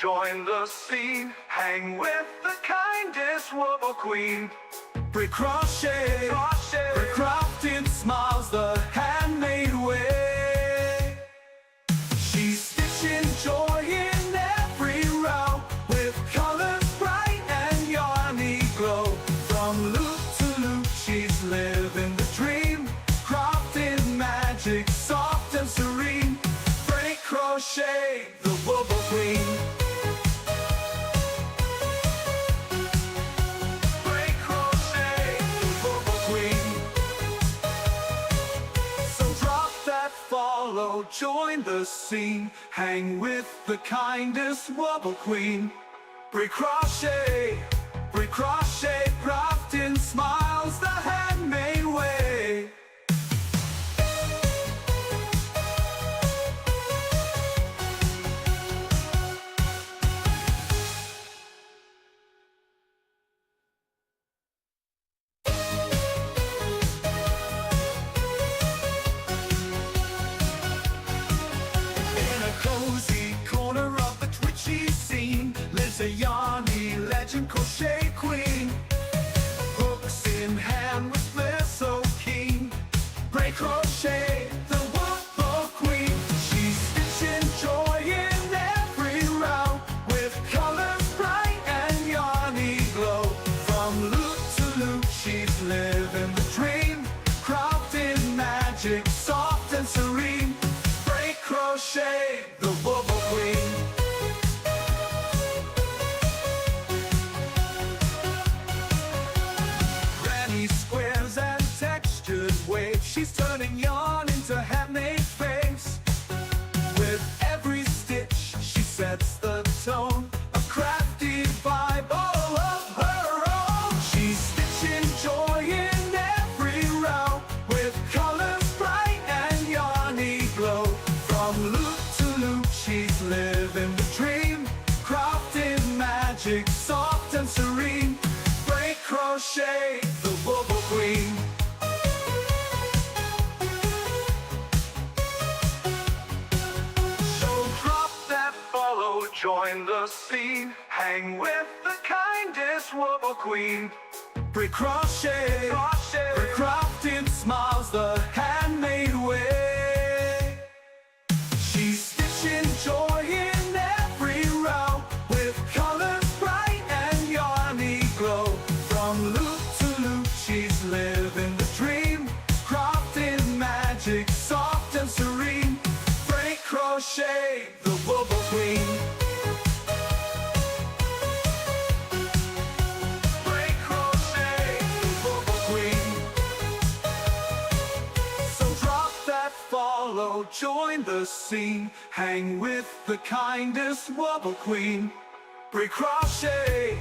join the scene. Hang with the kindest wobble queen. Brick crochet, brick crafting smiles the handmade way. She's stitching joy in every row, with colors bright and yarny glow. From loop to loop she's living the dream, crafting magic soft and serene. Brick crochet, the wobble queen. Follow, join the scene. Hang with the kindest wobble queen. Brick crochet, crafting smiles the handmade way. A yarny legend crochet queen, hooks in hand with flair so keen. Brick crochet, the wobble queen. She's stitching joy in every row, with colors bright and yarny glow. From loop to loop she's living the dream, crafting magic soft and serene. Brick crochet, the wobble queen. She's turning yarn into handmade face. With every stitch she sets the tone, a crafty vibe all of her own. She's stitching joy in every row, with colors bright and yarny glow. From loop to loop she's living the dream, crafting magic soft and serene. Brick crochet, the wobble queen. Join the scene, hang with the kindest wobble queen. Brick crochet, brick crafting smiles the handmade way. She's stitching joy in every row, with colors bright and yarny glow. From loop to loop she's living the dream, crafting magic soft and serene. Brick crochet, the wobble queen. Follow, join the scene. Hang with the kindest wobble queen. Brick crochet,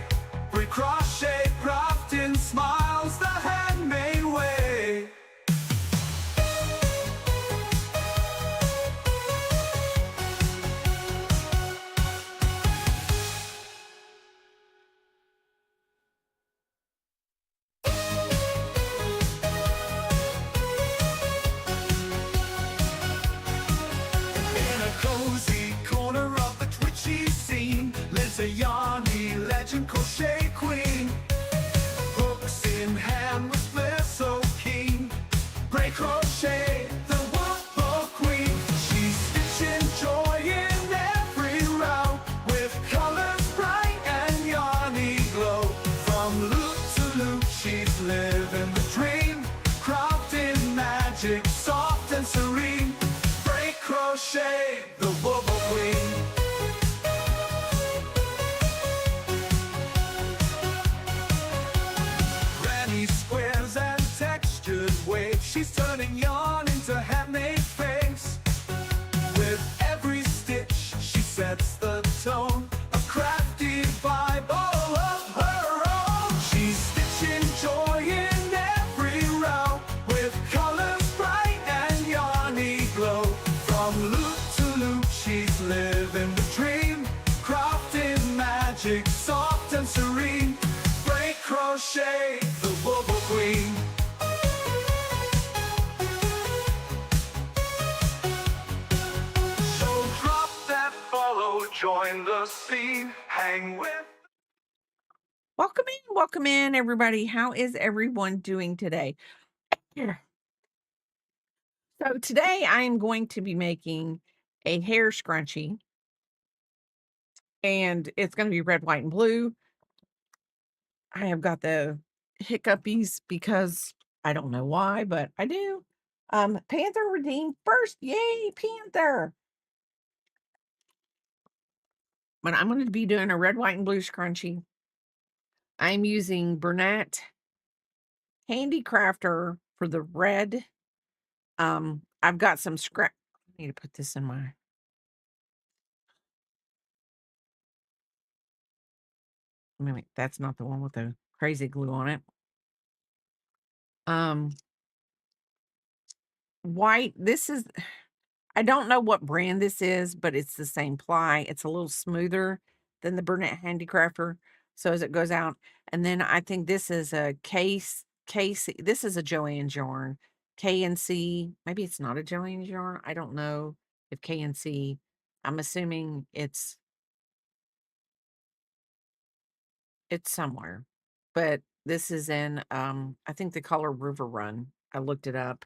crafting smiles the handmade way. A yarny legend crochet queen, hooks in hand with flair so keen. Brick crochet, the wobble queen. She's stitching joy in every row, with colors bright and yarny glow. From loop to loop she's living the dream, crafting magic soft and serene. Brick crochet, the wobble queen. She's turning yarn into handmade face. With every stitch she sets the tone, a crafty vibe all of her own. She's stitching joy in every row, with colors bright and yarny glow. From loop to loop she's living the dream, crafting magic soft and serene. Brick crochet, the wobble queen. Join the scene, hang with. Welcome in, everybody. How is everyone doing today? Yeah. So today I am going to be making a hair scrunchie, and it's going to be red, white, and blue. I have got the hiccupies because I don't know why, but I do. Panther redeemed first. Yay, Panther. But I'm going to be doing a red, white, and blue scrunchie. I'm using Bernat Handicrafter for the red. I've got some scrap. I need to put this in my. Wait, that's not the one with the crazy glue on it. Um, white. This is. I don't know what brand this is, but it's the same ply. It's a little smoother than the Burnett Handicrafter. So as it goes out, and then I think this is a case. This is a Joann's yarn. KNC. Maybe it's not a Joann's yarn. I don't know if KNC. I'm assuming it's somewhere. But this is in I think the color River Run. I looked it up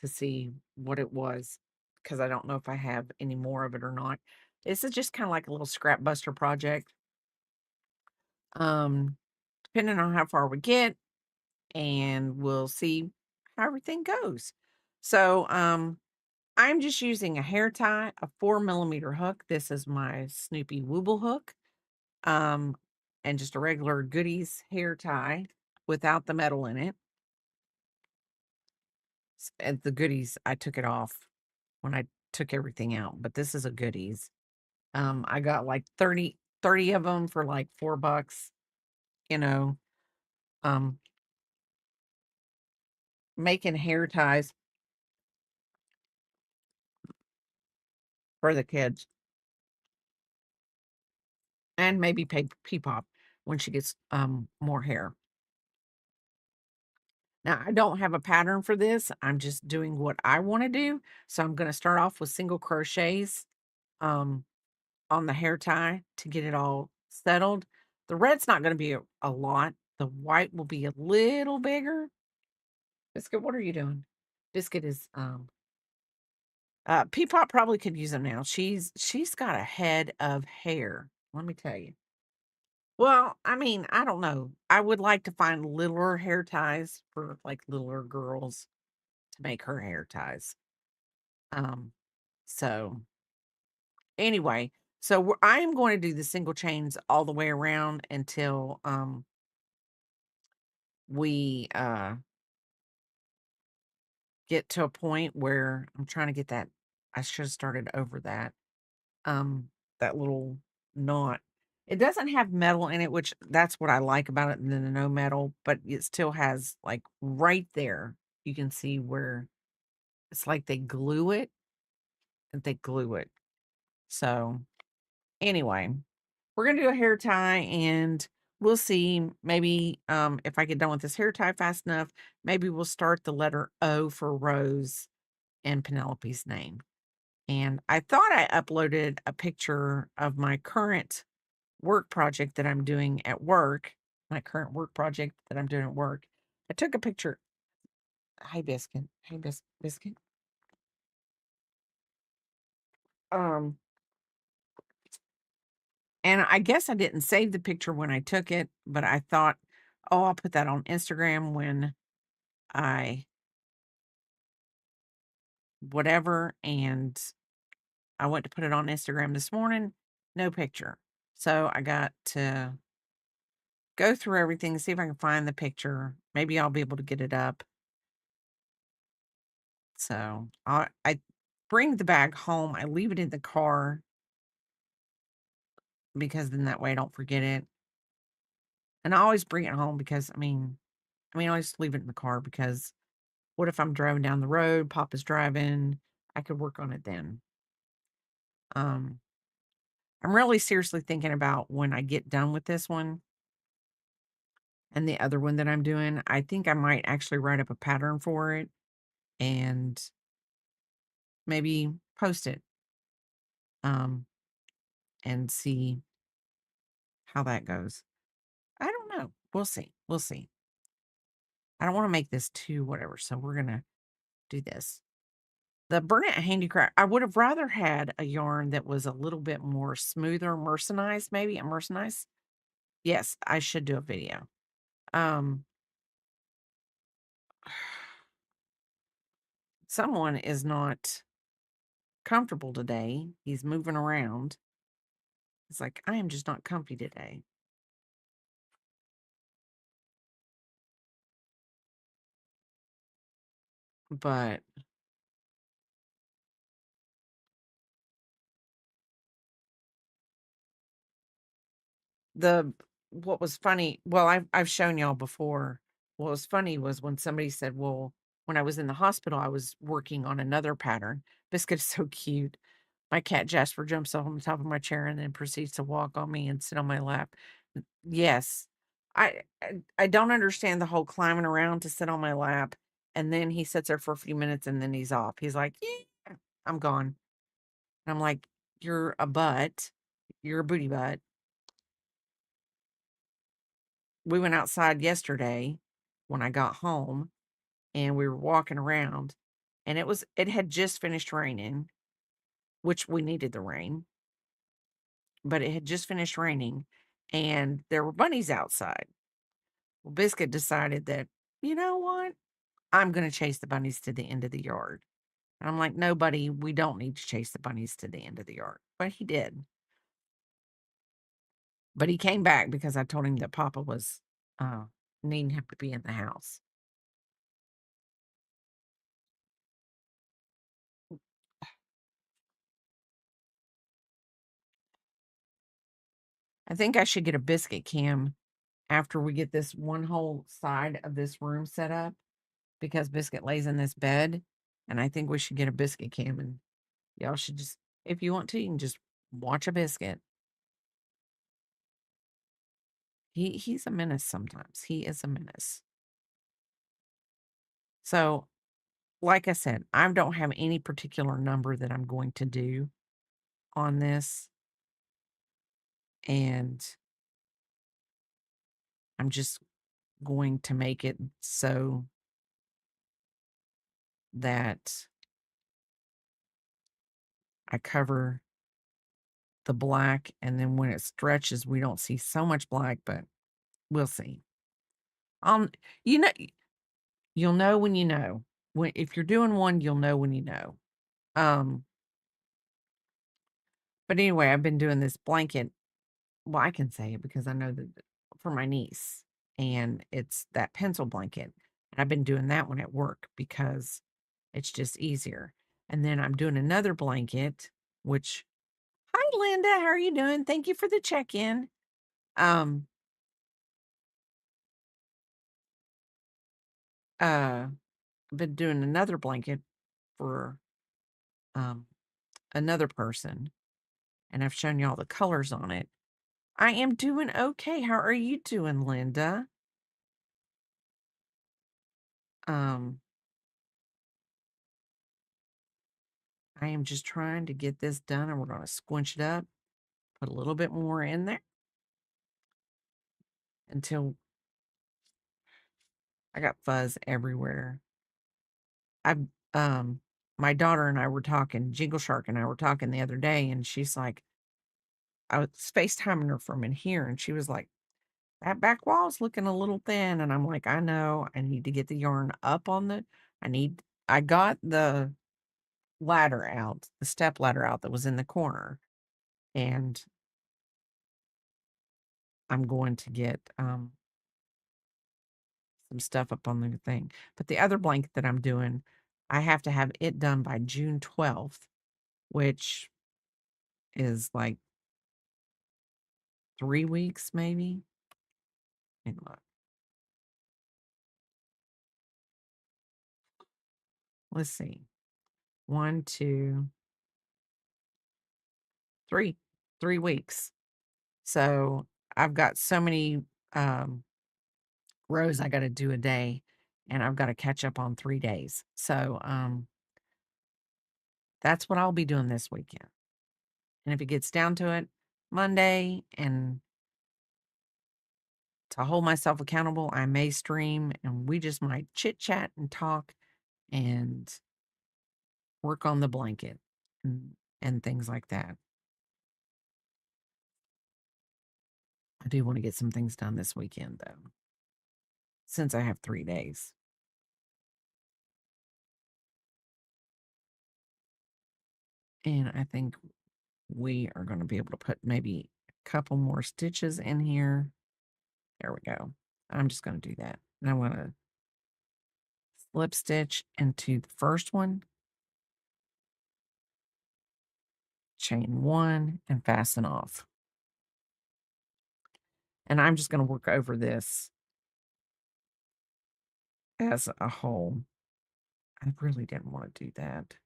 to see what it was because I don't know if I have any more of it or not. This is just kind of like a little scrap buster project. Um Depending on how far we get, and we'll see how everything goes. So I'm just using a hair tie, a 4 millimeter hook. This is my Snoopy Wooble hook. Um and just a regular Goodies hair tie without the metal in it. And the Goodies, I took it off when I took everything out, but this is a Goodies. I got like 30 of them for like $4, you know. Um, Making hair ties for the kids and maybe pay Peepop when she gets more hair. Now, I don't have a pattern for this. I'm just doing what I want to do. So I'm going to start off with single crochets um on the hair tie to get it all settled. The red's not going to be a lot. The white will be a little bigger. Biscuit, what are you doing? Biscuit is Peapot probably could use them now. She's got a head of hair. Let me tell you. Well, I mean, I don't know. I would like to find littler hair ties for like littler girls to make her hair ties. Um, so anyway, so I'm going to do the single chains all the way around until we get to a point where I'm trying to get that. I should have started over that little knot. It doesn't have metal in it, which that's what I like about it, the no metal, but it still has like right there. You can see where it's like they glue it and they glue it. So anyway, we're gonna do a hair tie and we'll see maybe if I get done with this hair tie fast enough, maybe we'll start the letter O for Rose and Penelope's name. And I thought I uploaded a picture of my current work project that I'm doing at work, my current work project that I'm doing at work. I took a picture. Hi, Biscuit. Hey, Biscuit. Um, and I guess I didn't save the picture when I took it, but I thought, oh, I'll put that on Instagram when I whatever. And I went to put it on Instagram this morning, no picture. So I got to go through everything, see if I can find the picture. Maybe I'll be able to get it up. So I bring the bag home. I leave it in the car because then that way I don't forget it. And I always bring it home because I always leave it in the car because what if I'm driving down the road, Papa's driving, I could work on it then. Um I'm really seriously thinking about when I get done with this one and the other one that I'm doing, I think I might actually write up a pattern for it and maybe post it. Um and see how that goes. I don't know. We'll see. We'll see. I don't want to make this too whatever, so we're gonna do this. The Burnett Handicraft, I would have rather had a yarn that was a little bit more smoother, mercerized, maybe a mercerized. Yes, I should do a video. Um, someone is not comfortable today. He's moving around. It's like, I am just not comfy today. But the what was funny, well, I've shown y'all before. What was funny was when somebody said, well, when I was in the hospital, I was working on another pattern. Biscuit is so cute. My cat Jasper jumps up on the top of my chair and then proceeds to walk on me and sit on my lap. Yes. I don't understand the whole climbing around to sit on my lap, and then he sits there for a few minutes and then he's off. He's like, "Yeah, I'm gone." And I'm like, "You're a butt. You're a booty butt." We went outside yesterday when I got home and we were walking around, and it had just finished raining, which we needed the rain, but it had just finished raining and there were bunnies outside. Well, Biscuit decided that, you know what? I'm going to chase the bunnies to the end of the yard. And I'm like, no, buddy, we don't need to chase the bunnies to the end of the yard. But he did. But he came back because I told him that Papa was needing him to be in the house. I think I should get a biscuit cam after we get this one whole side of this room set up because Biscuit lays in this bed. And I think we should get a biscuit cam, and y'all should just, if you want to, you can just watch a Biscuit. He's a menace sometimes. He is a menace. So, like I said, I don't have any particular number that I'm going to do on this. And I'm just going to make it so that I cover the black. And then when it stretches, we don't see so much black, but we'll see. You know, you'll know when you know. When if you're doing one, you'll know when you know. Um, but anyway, I've been doing this blanket. Well, I can say it because I know that for my niece, and it's that pencil blanket. And I've been doing that one at work because it's just easier. And then I'm doing another blanket, which, hi Linda, how are you doing? Thank you for the check-in. Um, I've been doing another blanket for um another person, and I've shown you all the colors on it. I am doing okay. How are you doing, Linda? Um, I am just trying to get this done, and we're going to squinch it up, put a little bit more in there until I got fuzz everywhere. I my daughter and I were talking, Jingle Shark and I were talking the other day, and she's like, I was FaceTiming her from in here, and she was like, that back wall's looking a little thin. And I'm like, I know, I need to get the yarn up on I got the ladder out, the step ladder out that was in the corner. And I'm going to get some stuff up on the thing. But the other blanket that I'm doing, I have to have it done by June 12th, which is like 3 weeks, maybe. And look, let's see. 1, 2, 3, 3 weeks. So I've got so many um, rows I got to do a day, and I've got to catch up on 3 days. So that's what I'll be doing this weekend. And if it gets down to it, Monday, and to hold myself accountable, I may stream and we just might chit chat and talk and work on the blanket and things like that. I do want to get some things done this weekend though, since I have 3 days. And I think we are going to be able to put maybe a couple more stitches in here. There we go. I'm just going to do that. And I'm going to slip stitch into the first one, chain 1, and fasten off. And I'm just going to work over this as a whole. I really didn't want to do that.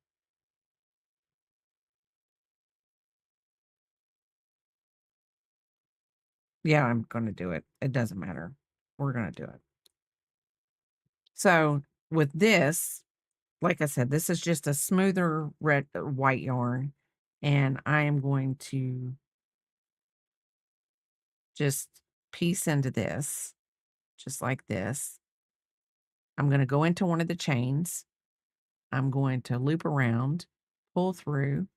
Yeah, I'm going to do it. It doesn't matter. We're going to do it. So with this, like I said, this is just a smoother white yarn. And I am going to just piece into this, just like this. I'm going to go into one of the chains. I'm going to loop around, pull through,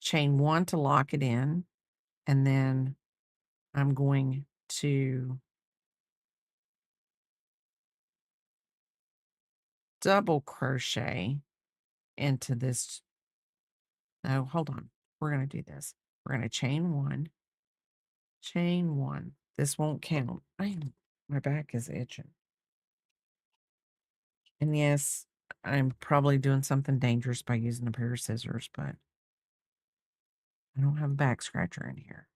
chain 1 to lock it in, and then I'm going to double crochet into this. No, hold on. We're going to do this. We're going to chain 1, chain 1. This won't count. My back is itching. And yes, I'm probably doing something dangerous by using a pair of scissors, but I don't have a back scratcher in here.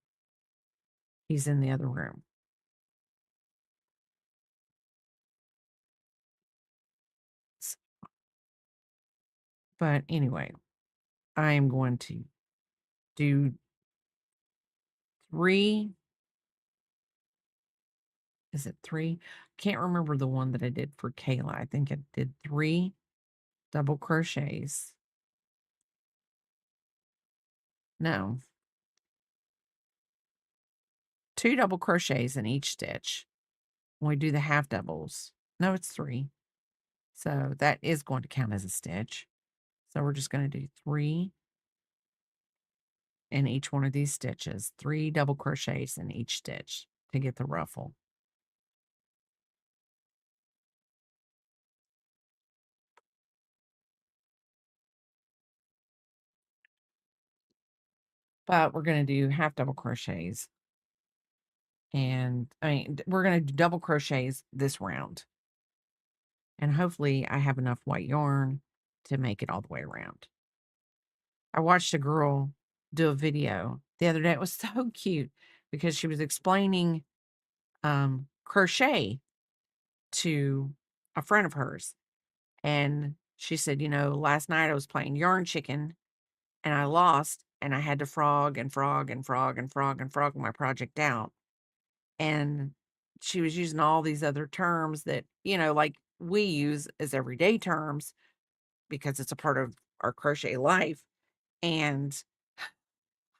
He's in the other room. But anyway, I am going to do 3. Is it 3? Can't remember the one that I did for Kayla. I think I did 3 double crochets. No. 2 double crochets in each stitch. When we do the half doubles. No, it's 3. So that is going to count as a stitch. So we're just going to do 3 in each one of these stitches. 3 double crochets in each stitch to get the ruffle. But we're going to do half double crochets. And we're going to do double crochets this round. And hopefully I have enough white yarn to make it all the way around. I watched a girl do a video the other day. It was so cute because she was explaining crochet to a friend of hers. And she said, last night I was playing yarn chicken and I lost and I had to frog and frog and frog and frog and frog my project out. And she was using all these other terms that, like we use as everyday terms because it's a part of our crochet life. And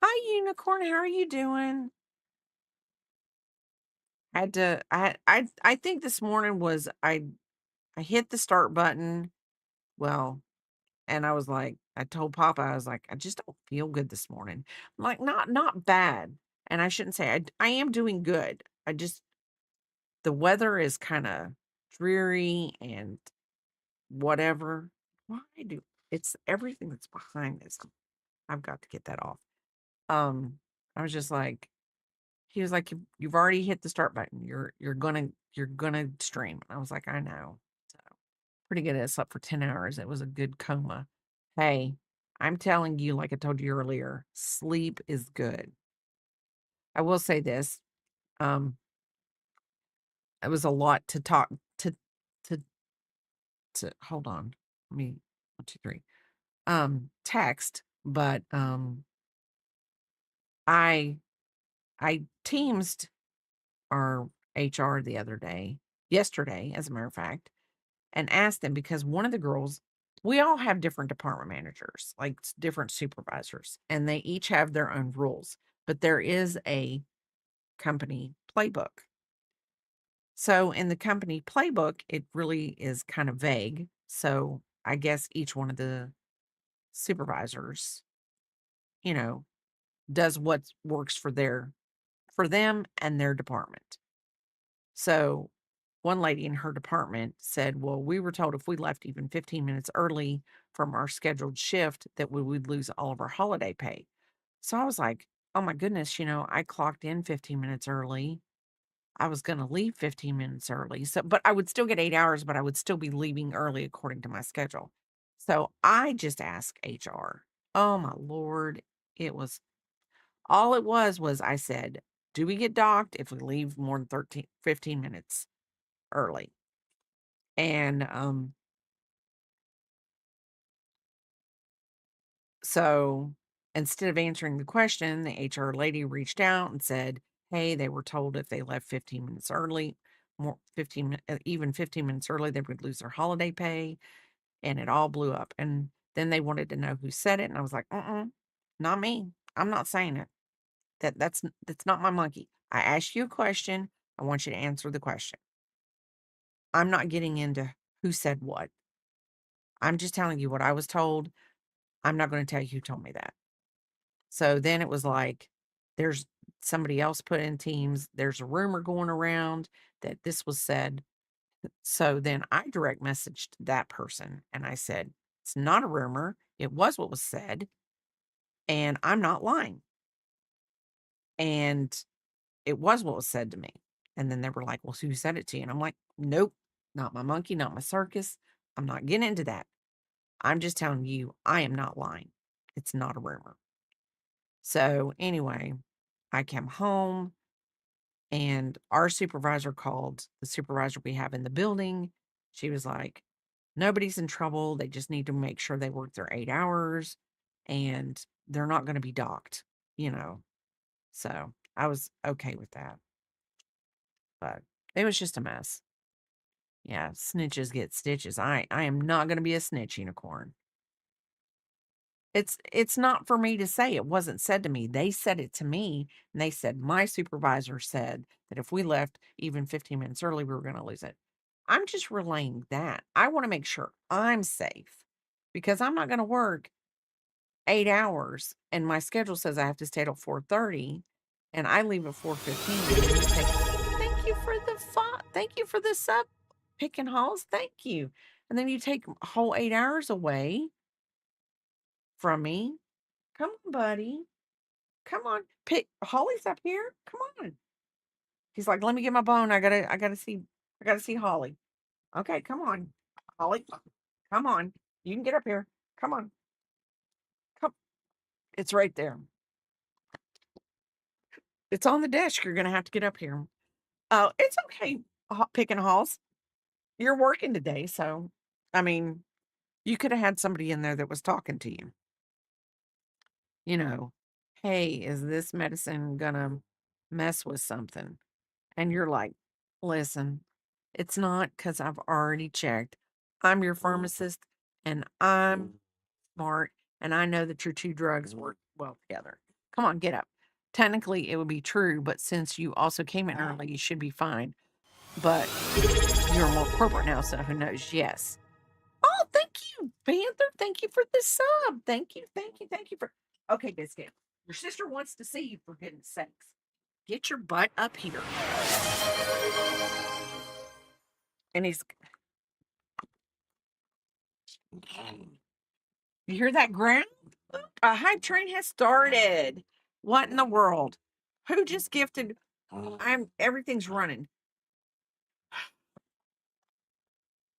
hi, unicorn, how are you doing? I think this morning was I hit the start button. Well, and I was like, I told Papa, I was like, I just don't feel good this morning. I'm like, not bad. And I shouldn't say I am doing good. The weather is kind of dreary and whatever. Why do it's everything that's behind this? I've got to get that off. I was just like, he was like, you've already hit the start button. You're gonna stream. I was like, I know. So pretty good. I slept for 10 hours. It was a good coma. Hey, I'm telling you, like I told you earlier, sleep is good. I will say this. Um, it was a lot to talk to to hold on. Let me 1, 2, 3. Text, but I teamsed our HR yesterday, as a matter of fact, and asked them because one of the girls we all have different department managers, like different supervisors, and they each have their own rules, but there is a company playbook. So in the company playbook, it really is kind of vague. So I guess each one of the supervisors, you know, does what works for them and their department. So one lady in her department said, "Well, we were told if we left even 15 minutes early from our scheduled shift that we would lose all of our holiday pay." So I was like, "Oh my goodness, I clocked in 15 minutes early. I was going to leave 15 minutes early." So, but I would still get 8 hours, but I would still be leaving early according to my schedule. So I just asked HR. Oh my Lord. It was all it was I said, "Do we get docked if we leave more than 15 minutes early?" And so instead of answering the question, the HR lady reached out and said, "Hey, they were told if they left 15 minutes early, more even 15 minutes early, they would lose their holiday pay." And it all blew up. And then they wanted to know who said it, and I was like, not me. I'm not saying it. That's not my monkey. I asked you a question. I want you to answer the question. I'm not getting into who said what. I'm just telling you what I was told. I'm not going to tell you who told me that. So then it was like, there's somebody else put in Teams. There's a rumor going around that this was said. So then I direct messaged that person and I said, "It's not a rumor. It was what was said, and I'm not lying. And it was what was said to me." And then they were like, "Well, who said it to you?" And I'm like, "Nope, not my monkey, not my circus. I'm not getting into that. I'm just telling you, I am not lying. It's not a rumor." So anyway, I came home and our supervisor called the supervisor we have in the building. She was like, "Nobody's in trouble. They just need to make sure they work their 8 hours and they're not going to be docked, you know." So I was okay with that, but it was just a mess. Yeah, snitches get stitches. I am not going to be a snitch unicorn. It's not for me to say. It wasn't said to me. They said it to me, and they said, "My supervisor said that if we left even 15 minutes early, we were gonna lose it." I'm just relaying that. I wanna make sure I'm safe because I'm not gonna work 8 hours, and my schedule says I have to stay till 4:30, and I leave at 4:15, and then you take thank you for the sub, picking halls, thank you. And then you take a whole 8 hours away from me. Come on, buddy. Come on, pick Holly's up here. Come on. He's like, "Let me get my bone. I gotta see Holly." Okay, come on. Holly, come on. You can get up here. Come on. Come. It's right there. It's on the desk. You're gonna have to get up here. Oh, it's okay. Picking halls. You're working today, so I mean, you could have had somebody in there that was talking to you. You know, "Hey, is this medicine gonna mess with something?" And you're like, "Listen, it's not because 'cause I've already checked. I'm your pharmacist, and I'm smart, and I know that your 2 drugs work well together. Come on, get up." Technically, it would be true, but since you also came in early, you should be fine. But you're more corporate now, so who knows? Yes. Oh, thank you, Panther. Thank you for the sub. Thank you for Okay, Biscuit. Your sister wants to see you, for goodness sakes. Get your butt up here. And you hear that ground? A hype train has started. What in the world? Who just gifted? Everything's running.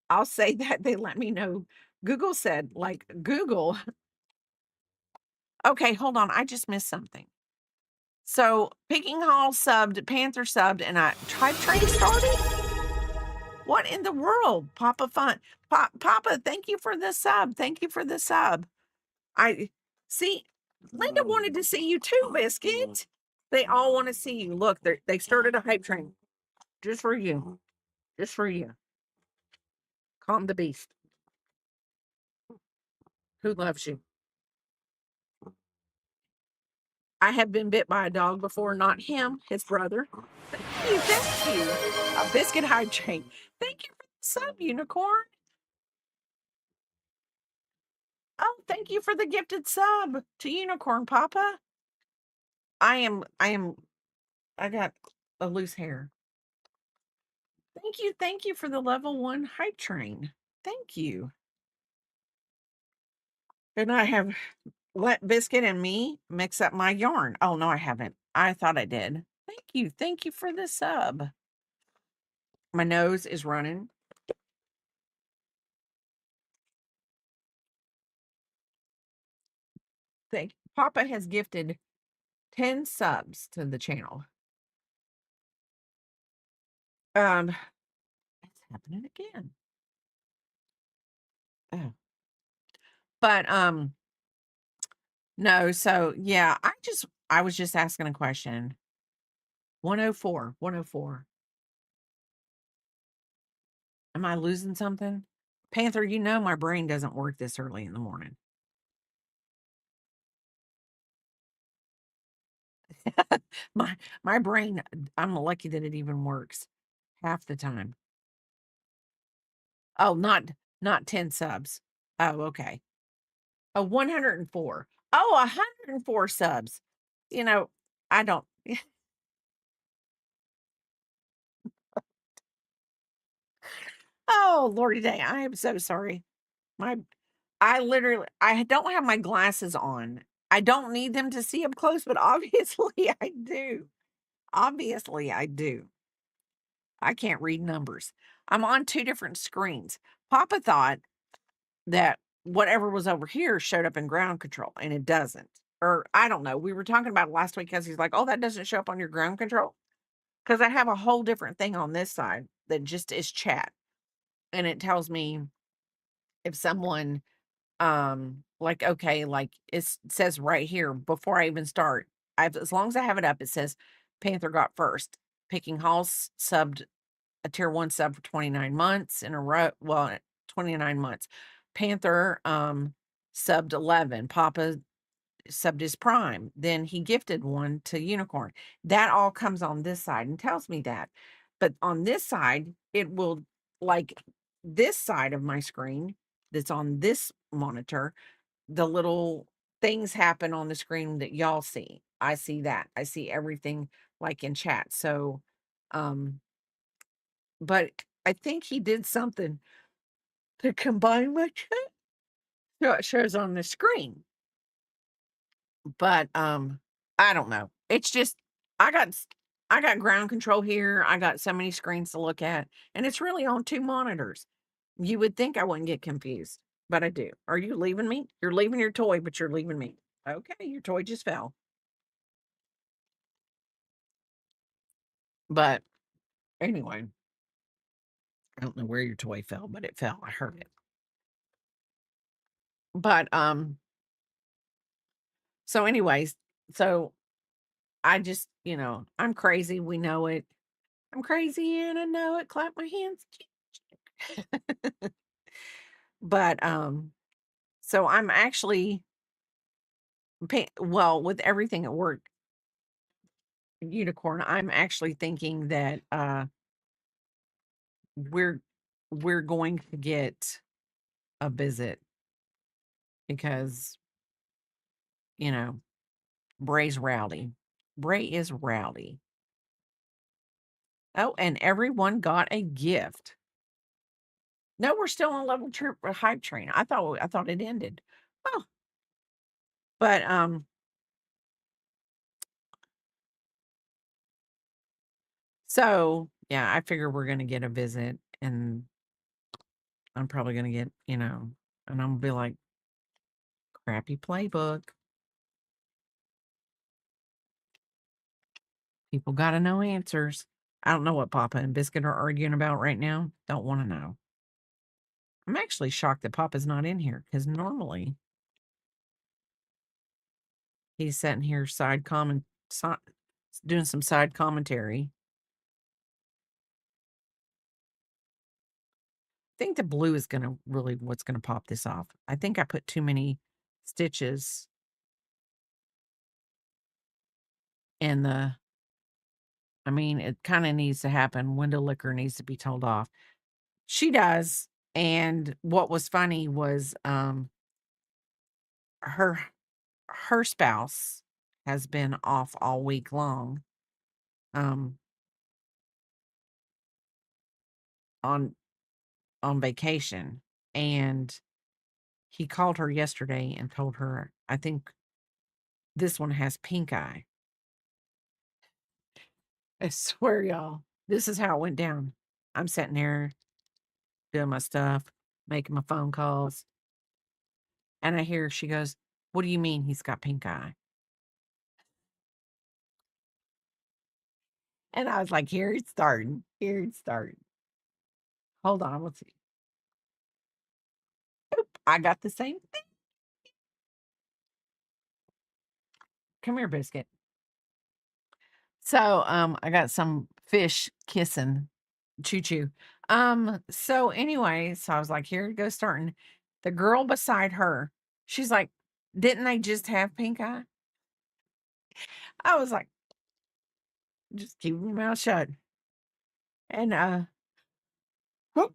I'll say that they let me know. Google said, like, Google. Okay, hold on. I just missed something. So Picking Hall subbed, Panther subbed, and a hype train started? What in the world? Papa Fun. Papa, thank you for the sub. Thank you for the sub. I see. Linda wanted to see you too, Biscuit. They all want to see you. Look, they started a hype train just for you. Just for you. Calm the beast. Who loves you? I have been bit by a dog before, not him, his brother. Thank you, thank you. A biscuit high chain. Thank you for the sub, unicorn. Oh, thank you for the gifted sub to Unicorn Papa. I got a loose hair. Thank you for the level 1 hype train. Thank you. And I have let Biscuit and me mix up my yarn. Oh, no, I haven't. I thought I did. Thank you for the sub. My nose is running. Papa has gifted 10 subs to the channel. It's happening again. Oh. But no, so yeah, I was just asking a question. 104, 104. Am I losing something? Panther, you know my brain doesn't work this early in the morning. My brain, I'm lucky that it even works half the time. Oh, not 10 subs. Oh, okay. Oh, 104. Oh, 104 subs. You know, I don't. Oh, Lordy day. I am so sorry. My I don't have my glasses on. I don't need them to see up close, but obviously I do. Obviously I do. I can't read numbers. I'm on 2 different screens. Papa thought that whatever was over here showed up in ground control, and it doesn't. Or I don't know. We were talking about it last week because he's like, "Oh, that doesn't show up on your ground control." Because I have a whole different thing on this side that just is chat. And it tells me if someone like, okay, like it says right here before I even start, as long as I have it up, it says Panther got first. Picking Hall's subbed a tier 1 sub for 29 months in a row. Well, 29 months. Panther subbed 11. Papa subbed his prime. Then he gifted one to Unicorn. That all comes on this side and tells me that. But on this side, it will, like this side of my screen that's on this monitor, the little things happen on the screen that y'all see. I see that. I see everything like in chat. So, um, but I think he did something to combine my chat so it shows on the screen. But I don't know. It's just I got I got ground control here. I got so many screens to look at, and it's really on 2 monitors. You would think I wouldn't get confused, but I do. Are you leaving me? You're leaving your toy, but you're leaving me. Okay, your toy just fell. But anyway, I don't know where your toy fell, but it fell. I heard it. But so anyways, so I just, I'm crazy. We know it. I'm crazy and I know it. Clap my hands. But so I'm actually well, with everything at work, unicorn, I'm actually thinking that we're we're going to get a visit because, you know, Bray's rowdy. Bray is rowdy. Oh, and everyone got a gift. No, we're still on level hype train. I thought it ended. Oh, but so yeah, I figure we're gonna get a visit and I'm probably gonna get, and I'm gonna be like, crappy playbook. People gotta know answers. I don't know what Papa and Biscuit are arguing about right now. Don't want to know. I'm actually shocked that Papa's not in here because normally he's sitting here doing some side commentary. think the blue is gonna really what's gonna pop this off. I think I put too many stitches in the I mean, it kinda needs to happen. Window licker needs to be told off. She does, and what was funny was, her her spouse has been off all week long, um, on vacation, and he called her yesterday and told her, "I think this one has pink eye." I swear, y'all, this is how it went down. I'm sitting there doing my stuff, making my phone calls, and I hear she goes, "What do you mean he's got pink eye?" And I was like, "Here it's starting. Here it's starting. Hold on, let's see. Oop, I got the same thing. Come here, biscuit." So, I got some fish kissing Choo choo. So anyway, so I was like, here it goes starting. The girl beside her, she's like, didn't they just have pink eye? I was like, just keep your mouth shut. And whoop.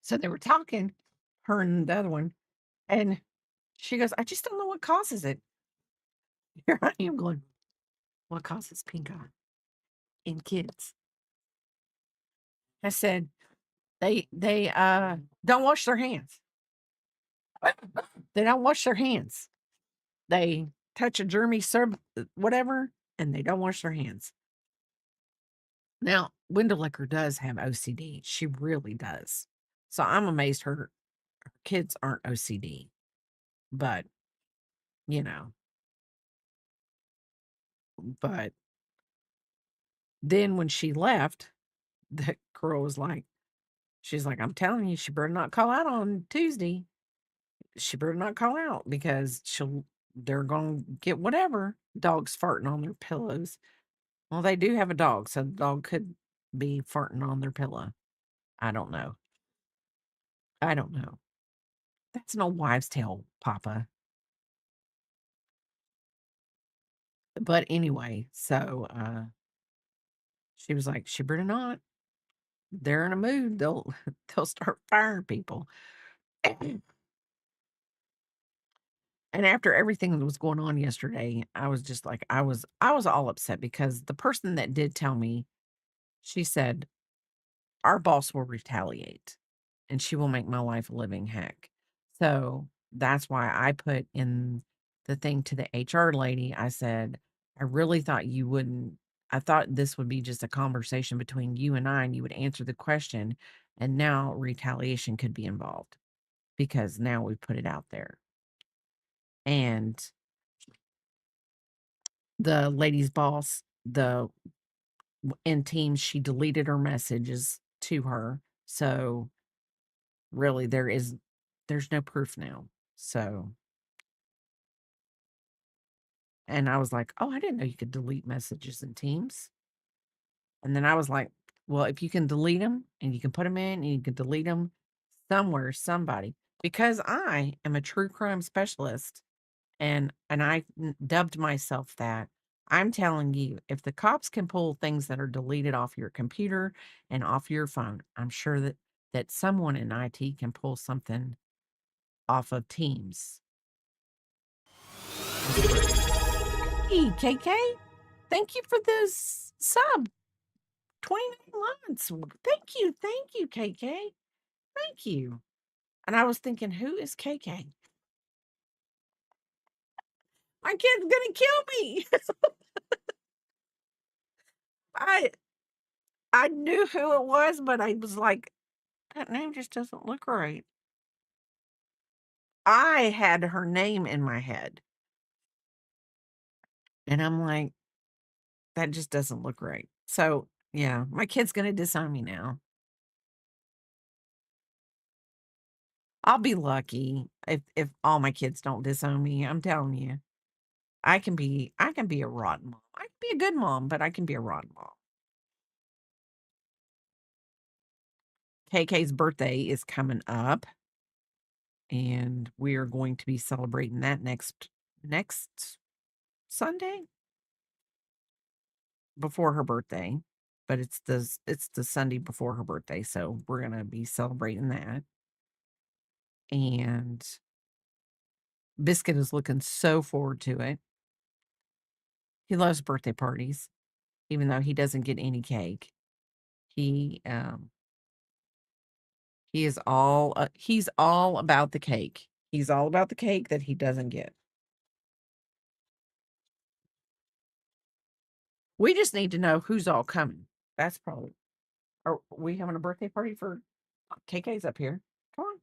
So they were talking, her and the other one, and she goes, I just don't know what causes it. Here I am going, what causes pink eye in kids? I said, they don't wash their hands. They don't wash their hands. They touch a germy whatever, and they don't wash their hands. Now, Windelicker does have OCD. She really does. So I'm amazed her kids aren't OCD. But, you know, but then when she left, the girl was like, she's like, I'm telling you, she better not call out on Tuesday. She better not call out because they're gonna get whatever. Dogs farting on their pillows. Well, they do have a dog, so the dog could be farting on their pillow. I don't know. I don't know. That's an old wives' tale, Papa. But anyway, so she was like, "She better not. They're in a mood. They'll they'll start firing people." And after everything that was going on yesterday, I was just like, I was all upset because the person that did tell me, she said, "Our boss will retaliate, and she will make my life a living heck." So, that's why I put in the thing to the HR lady, I said, "I really thought you wouldn't I thought this would be just a conversation between you and you would answer the question, and now retaliation could be involved because now we put it out there." And the lady's boss, in Teams, she deleted her messages to her. So really there's no proof now. So, and I was like, "Oh, I didn't know you could delete messages in Teams." And then I was like, "Well, if you can delete them and you can put them in and you can delete them somewhere, somebody, because I am a true crime specialist and I dubbed myself that. I'm telling you, if the cops can pull things that are deleted off your computer and off your phone, I'm sure that someone in IT can pull something off of Teams." Hey, KK, thank you for this sub. 29 months. Thank you, KK. Thank you. And I was thinking, who is KK? My kid's gonna kill me. I I knew who it was, but I was like, that name just doesn't look right. I had her name in my head, and I'm like, that just doesn't look right. So, yeah, my kid's gonna disown me now. I'll be lucky if all my kids don't disown me. I'm telling you. I can be a rotten mom. I can be a good mom, but I can be a rotten mom. KK's birthday is coming up, and we are going to be celebrating that next Sunday before her birthday, but it's the Sunday before her birthday, so we're gonna be celebrating that. And Biscuit is looking so forward to it. He loves birthday parties, even though he doesn't get any cake. He he's all about the cake. He's all about the cake that he doesn't get. We just need to know who's all coming. That's probably are we having a birthday party for KK's up here? Come on.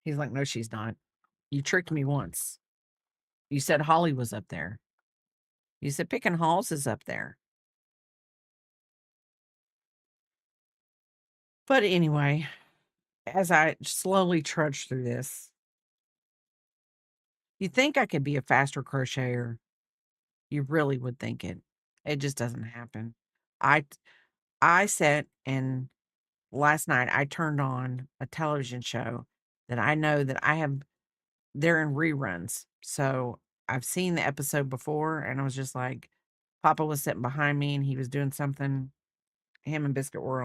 He's like, no, she's not. You tricked me once. You said Holly was up there. You said Pickin' Halls is up there. But anyway, as I slowly trudge through this, you think I could be a faster crocheter. You really would think it. It just doesn't happen. I I sat and last night I turned on a television show that I know that they're in reruns. So I've seen the episode before and I was just like, Papa was sitting behind me and he was doing something. Him and Biscuit were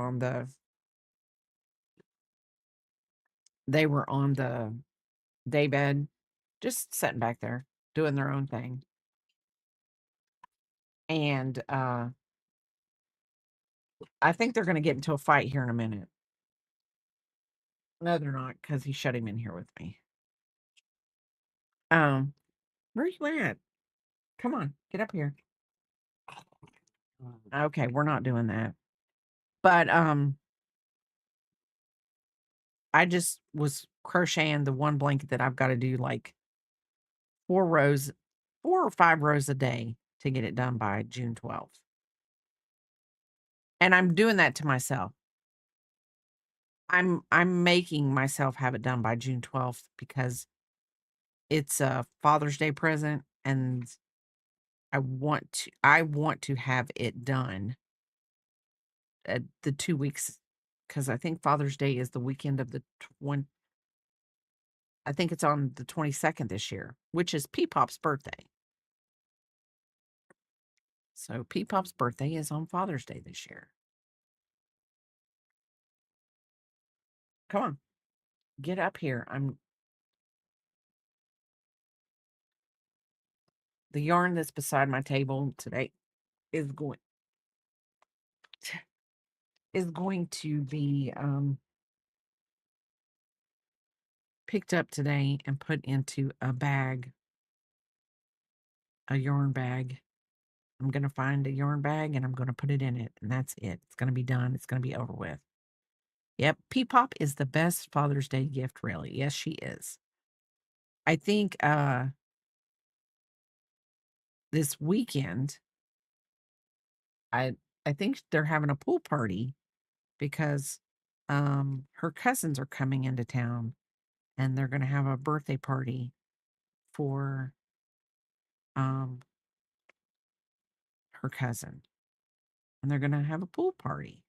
they were on the daybed, just sitting back there doing their own thing. And I think they're gonna get into a fight here in a minute. No, they're not, because he shut him in here with me. Where you at? Come on, get up here. Okay, we're not doing that. But I just was crocheting the one blanket that I've got to do like 4 rows, 4 or 5 rows a day to get it done by June 12th. And I'm doing that to myself. I'm making myself have it done by June 12th because it's a Father's Day present and I want to have it done at the 2 weeks because I think Father's Day is the weekend of the 20 I think it's on the 22nd this year, which is P-Pop's birthday. So P-Pop's birthday is on Father's Day this year. Come on, get up here. The yarn that's beside my table today is going to be picked up today and put into a bag, a yarn bag. I'm going to find a yarn bag and I'm going to put it in it, and that's it. It's going to be done. It's going to be over with. Yep, P-Pop is the best Father's Day gift, really. Yes, she is. I think this weekend, I I think they're having a pool party because her cousins are coming into town and they're going to have a birthday party for um her cousin, and they're going to have a pool party.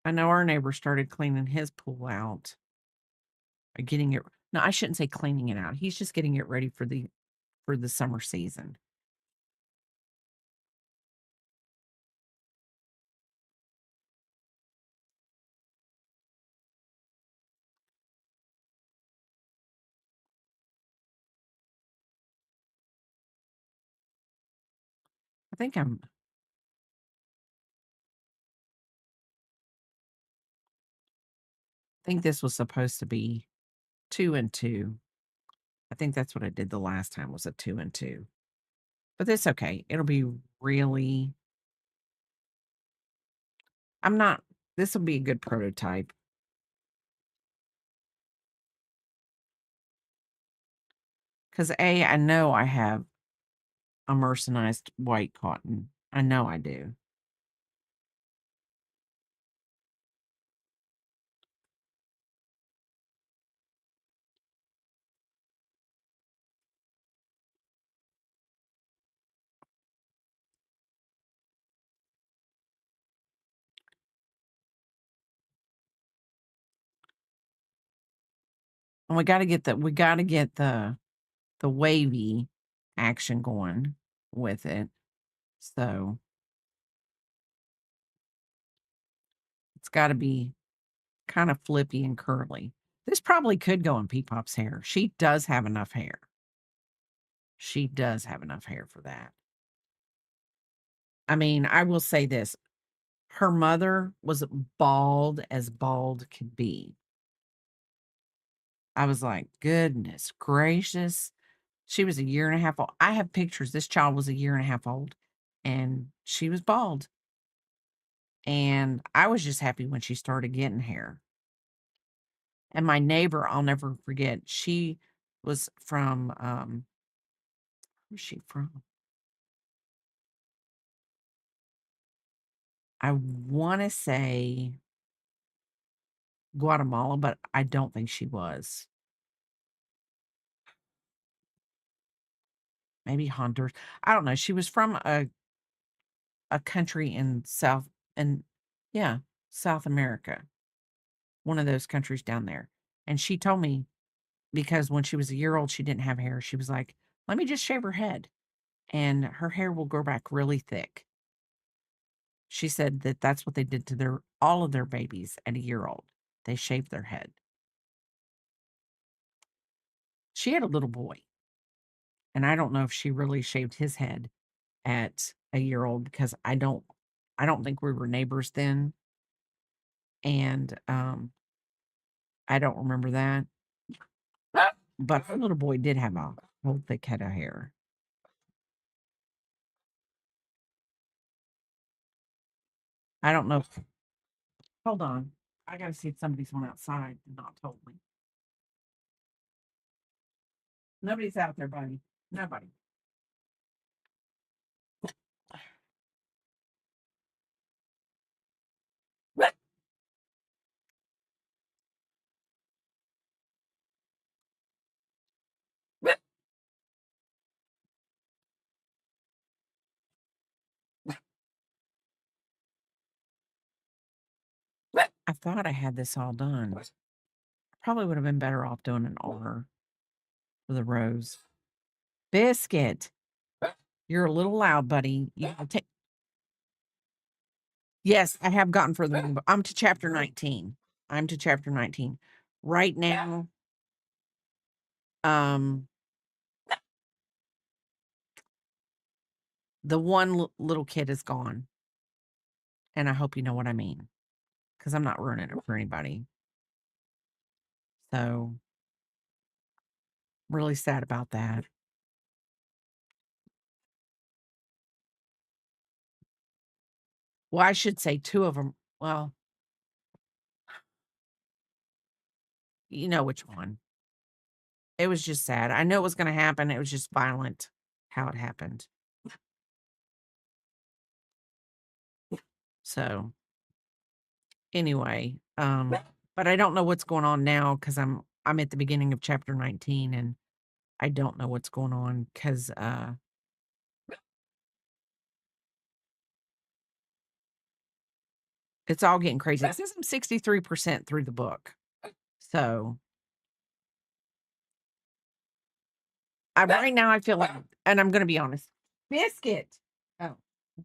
I know our neighbor started cleaning his pool out, getting it. No, I shouldn't say cleaning it out. He's just getting it ready for the summer season. I think this was supposed to be 2 and 2. I think that's what I did the last time was a 2 and 2. But that's okay. It'll be really I'm not this will be a good prototype. Because I know I have a mercerized white cotton. I know I do. And we gotta get the wavy action going with it. So it's gotta be kind of flippy and curly. This probably could go in Peepop's hair. She does have enough hair. She does have enough hair for that. I mean, I will say this. Her mother was bald as bald could be. I was like, "Goodness gracious." She was a year and a half old. I have pictures. This child was a year and a half old, and she was bald. And I was just happy when she started getting hair. And my neighbor, I'll never forget, she was from, where's she from? I wanna say Guatemala, but I don't think she was. Maybe Honduras. I don't know. She was from a country in South and yeah, South America, one of those countries down there. And she told me because when she was a year old, she didn't have hair. She was like, "Let me just shave her head, and her hair will grow back really thick." She said that that's what they did to their all of their babies at a year old. They shaved their head. She had a little boy, and I don't know if she really shaved his head at a year old because I don't think we were neighbors then, and, I don't remember that. But her little boy did have a whole thick head of hair. I don't know if hold on. I gotta see if somebody's went outside and not told me. Nobody's out there, buddy. Nobody. I thought I had this all done. Probably would have been better off doing an R for the rose. Biscuit, you're a little loud, buddy. You gotta take Yes, I have gotten further in the I'm to chapter 19. I'm to chapter 19. Right now, um, the one little kid is gone, and I hope you know what I mean, because 'cause I'm not ruining it for anybody. So, really sad about that. Well, I should say 2 of them. Well, you know which one. It was just sad. I knew it was gonna happen, it was just violent how it happened. So, anyway, but I don't know what's going on now because I 'cause I'm at the beginning of chapter 19, and I don't know what's going on because it's all getting crazy. It says I'm 63% through the book. So, right now I feel like and I'm gonna be honest. Biscuit. Oh.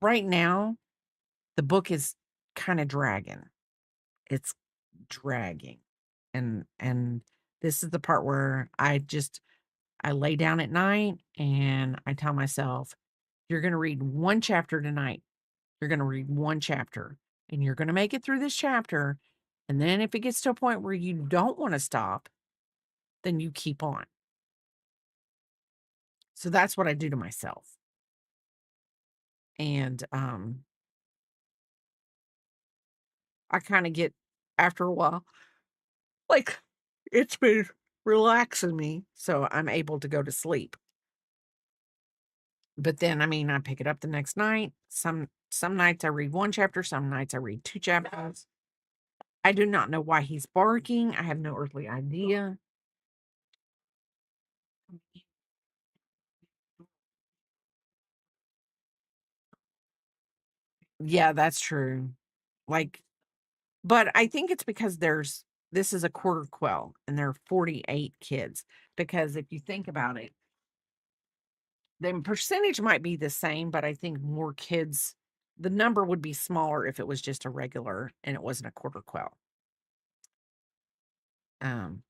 Right now, the book is kinda dragging. It's dragging. And this is the part where I lay down at night and I tell myself, "You're gonna read 1 chapter tonight. You're gonna read 1 chapter, and you're gonna make it through this chapter, and then if it gets to a point where you don't wanna stop, then you keep on." So that's what I do to myself. And, I kinda get after a while, like, it's been relaxing me, so I'm able to go to sleep. But then, I mean, I pick it up the next night. Some nights I read 1 chapter, some nights I read 2 chapters. I do not know why he's barking. I have no earthly idea. Yeah, that's true. Like but I think it's because there's this is a quarter quell, and there are 48 kids. Because if you think about it, the percentage might be the same, but I think more kids, the number would be smaller if it was just a regular and it wasn't a quarter quell. Um,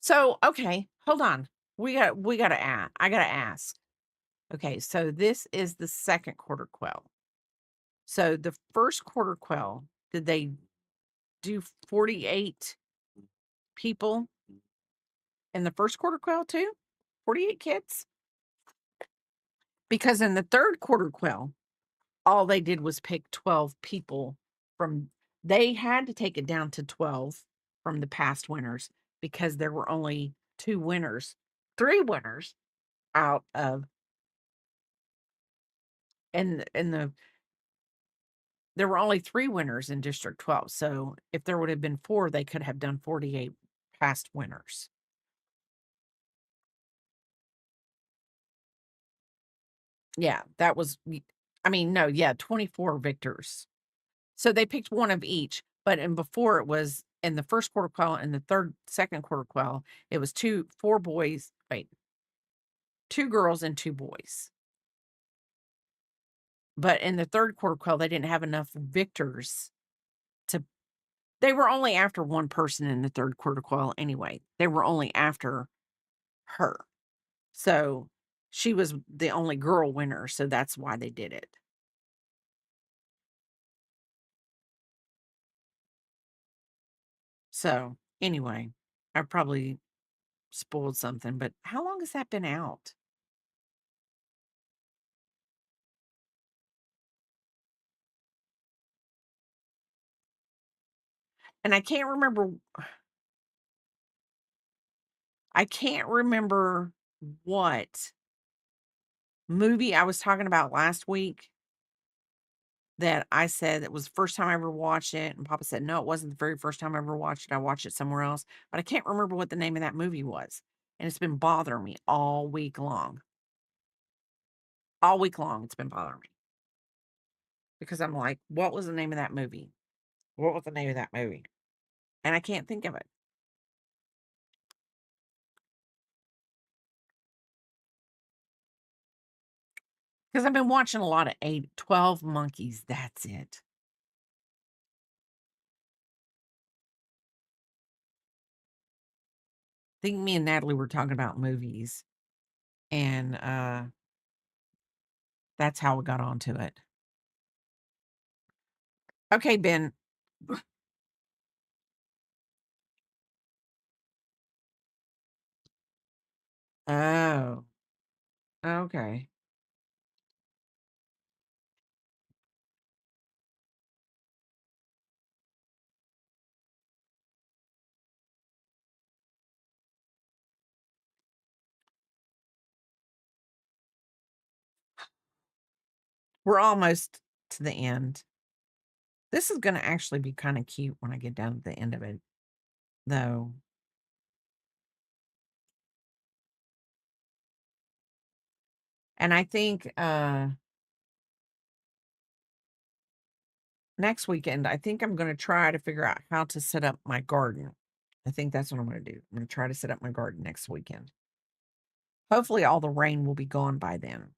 so okay, hold on. I gotta ask. Okay, so this is the second quarter quell. So the first quarter quell, did they do 48 people in the first quarter quell too? 48 kids? Because in the third quarter quell, all they did was pick 12 people from they had to take it down to 12 from the past winners because there were only 2 winners, 3 winners out of and there were only 3 winners in District 12. So if there would have been 4, they could have done 48 past winners. Yeah, that was I mean, no, yeah, 24 victors. So they picked one of each, but and before it was in the first quarter quell and the second quarter quell, it was 4 boys, wait, 2 girls and 2 boys. But in the third quarter quell, they didn't have enough victors to they were only after one person in the third quarter quell anyway. They were only after her. So she was the only girl winner, so that's why they did it. So anyway, I probably spoiled something, but how long has that been out? And I can't remember what movie I was talking about last week that I said that was the first time I ever watched it, and Papa said, "No, it wasn't the very first time I ever watched it. I watched it somewhere else." But I can't remember what the name of that movie was, and it's been bothering me all week long. All week long, it's been bothering me because I'm like, "What was the name of that movie? What was the name of that movie?" And I can't think of it. Because I've been watching a lot of 12 Monkeys, that's it. I think me and Natalie were talking about movies, and, that's how we got onto it. Okay, Ben. Oh, okay. We're almost to the end. This is gonna actually be kinda cute when I get down to the end of it, though. And I think, next weekend, I think I'm gonna try to figure out how to set up my garden. I think that's what I'm gonna do. I'm gonna try to set up my garden next weekend. Hopefully, all the rain will be gone by then.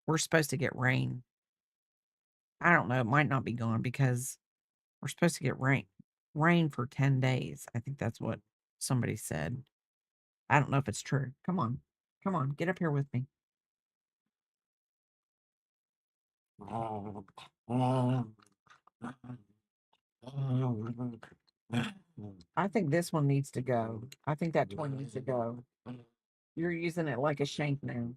We're supposed to get rain. I don't know, it might not be gone because we're supposed to get rain for 10 days. I think that's what somebody said. I don't know if it's true. Come on. Come on, get up here with me. I think this one needs to go. I think that toy needs to go. You're using it like a shank now.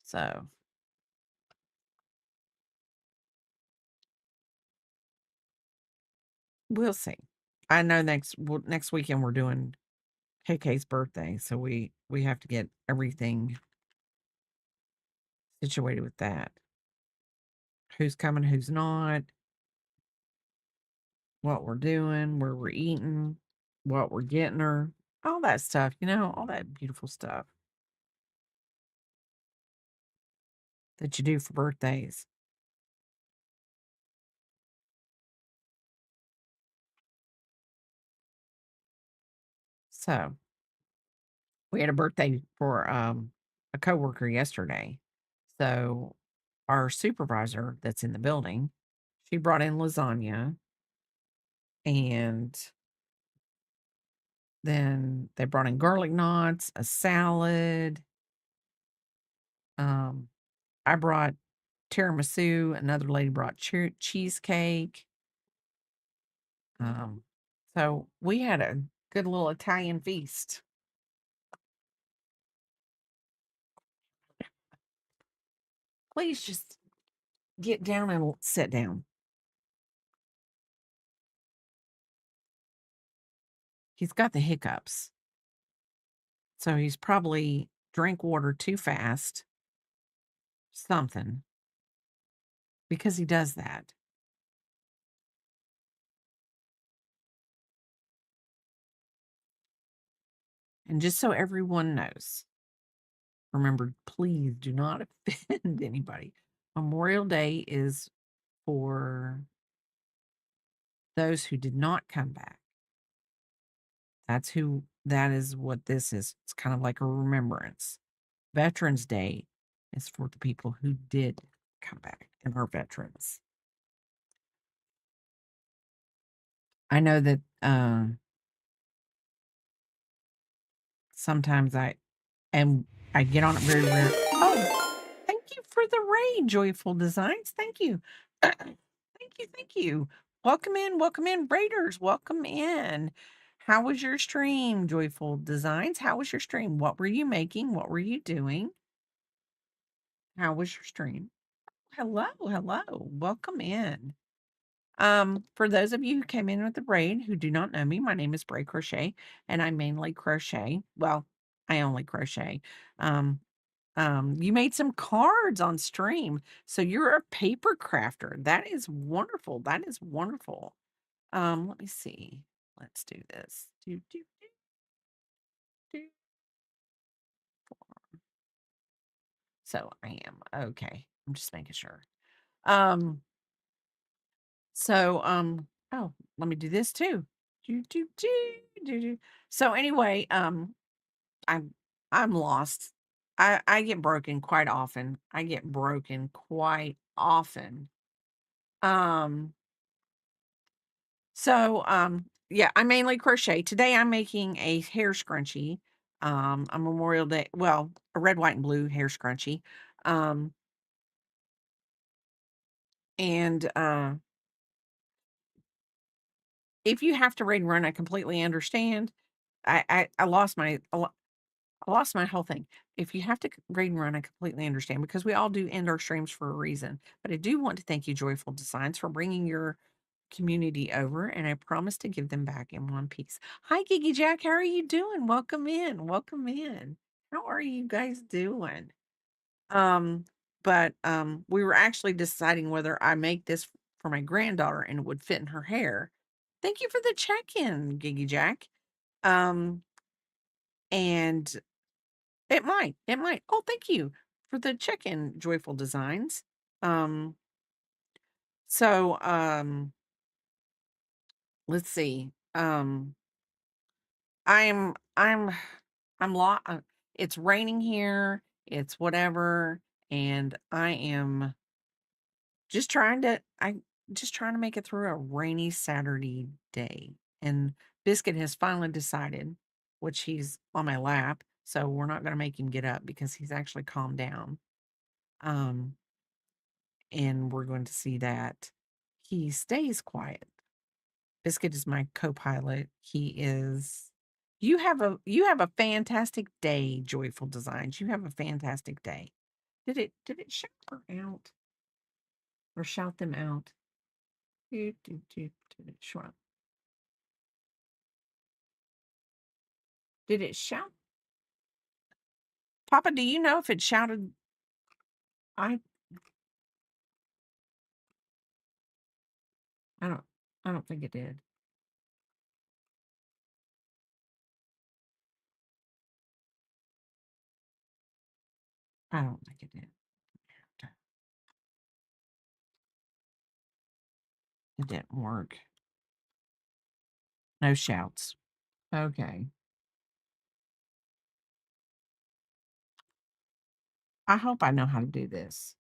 So we'll see. I know next weekend we're doing KK's birthday, so we have to get everything situated with that. who's coming, who's not, what we're doing, where we're eating, what we're getting her, all that stuff, all that beautiful stuff that you do for birthdays. So we had a birthday for a coworker yesterday. So our supervisor that's in the building, she brought in lasagna, and then they brought in garlic knots, a salad. Um, I brought tiramisu. Another lady brought cheesecake. Um, so we had a good little Italian feast. Please just get down and sit down. He's got the hiccups. So he's probably drank water too fast, something, because he does that. And just so everyone knows, remember, please do not offend anybody. Memorial Day is for those who did not come back. That is what this is. It's kind of like a remembrance. Veterans Day is for the people who did come back and are veterans. I know that sometimes I get on it very rare. Oh, thank you for the raid, Joyful Designs. Thank you. Thank you. Welcome in, Raiders. Welcome in. How was your stream, Joyful Designs? How was your stream? What were you making? What were you doing? How was your stream? Hello. Welcome in. For those of you who came in with the raid who do not know me, my name is Bray Crochet, and I mainly crochet. Well, I only crochet. Um, you made some cards on stream, so you're a paper crafter. That is wonderful. That is wonderful. Let me see. Let's do this. Do. So I am okay. I'm just making sure. Um, oh, let me do this too. Do. So anyway, I'm I'm lost. I get broken quite often. I get broken quite often. Um, yeah, I mainly crochet. Today I'm making a hair scrunchie. A Memorial Day, well, a red, white, and blue hair scrunchie. Um, and if you have to raid and run, I completely understand. I lost I lost my whole thing. If you have to raid and run, I completely understand because we all do end our streams for a reason. But I do want to thank you, Joyful Designs, for bringing your community over, and I promise to give them back in one piece. Hi, Giggy Jack. How are you doing? Welcome in. Welcome in. How are you guys doing? We were actually deciding whether I make this for my granddaughter and it would fit in her hair. Thank you for the check-in, Giggy Jack. Um, and it might. Oh, thank you for the check-in, Joyful Designs. Um, so let's see. I'm it's raining here. It's whatever, and just trying to I just trying to make it through a rainy Saturday day. And Biscuit has finally decided, which he's on my lap, so we're not going to make him get up because he's actually calmed down. Um, and we're going to see that he stays quiet. Biscuit is my co-pilot. You have a fantastic day, Joyful Designs. You have a fantastic day. Did it shout her out or shout them out? Did it shout? Did it shout? Papa, do you know if it shouted? I I don't I don't think it did. I don't think it did. It didn't work. No shouts. Okay. I hope I know how to do this.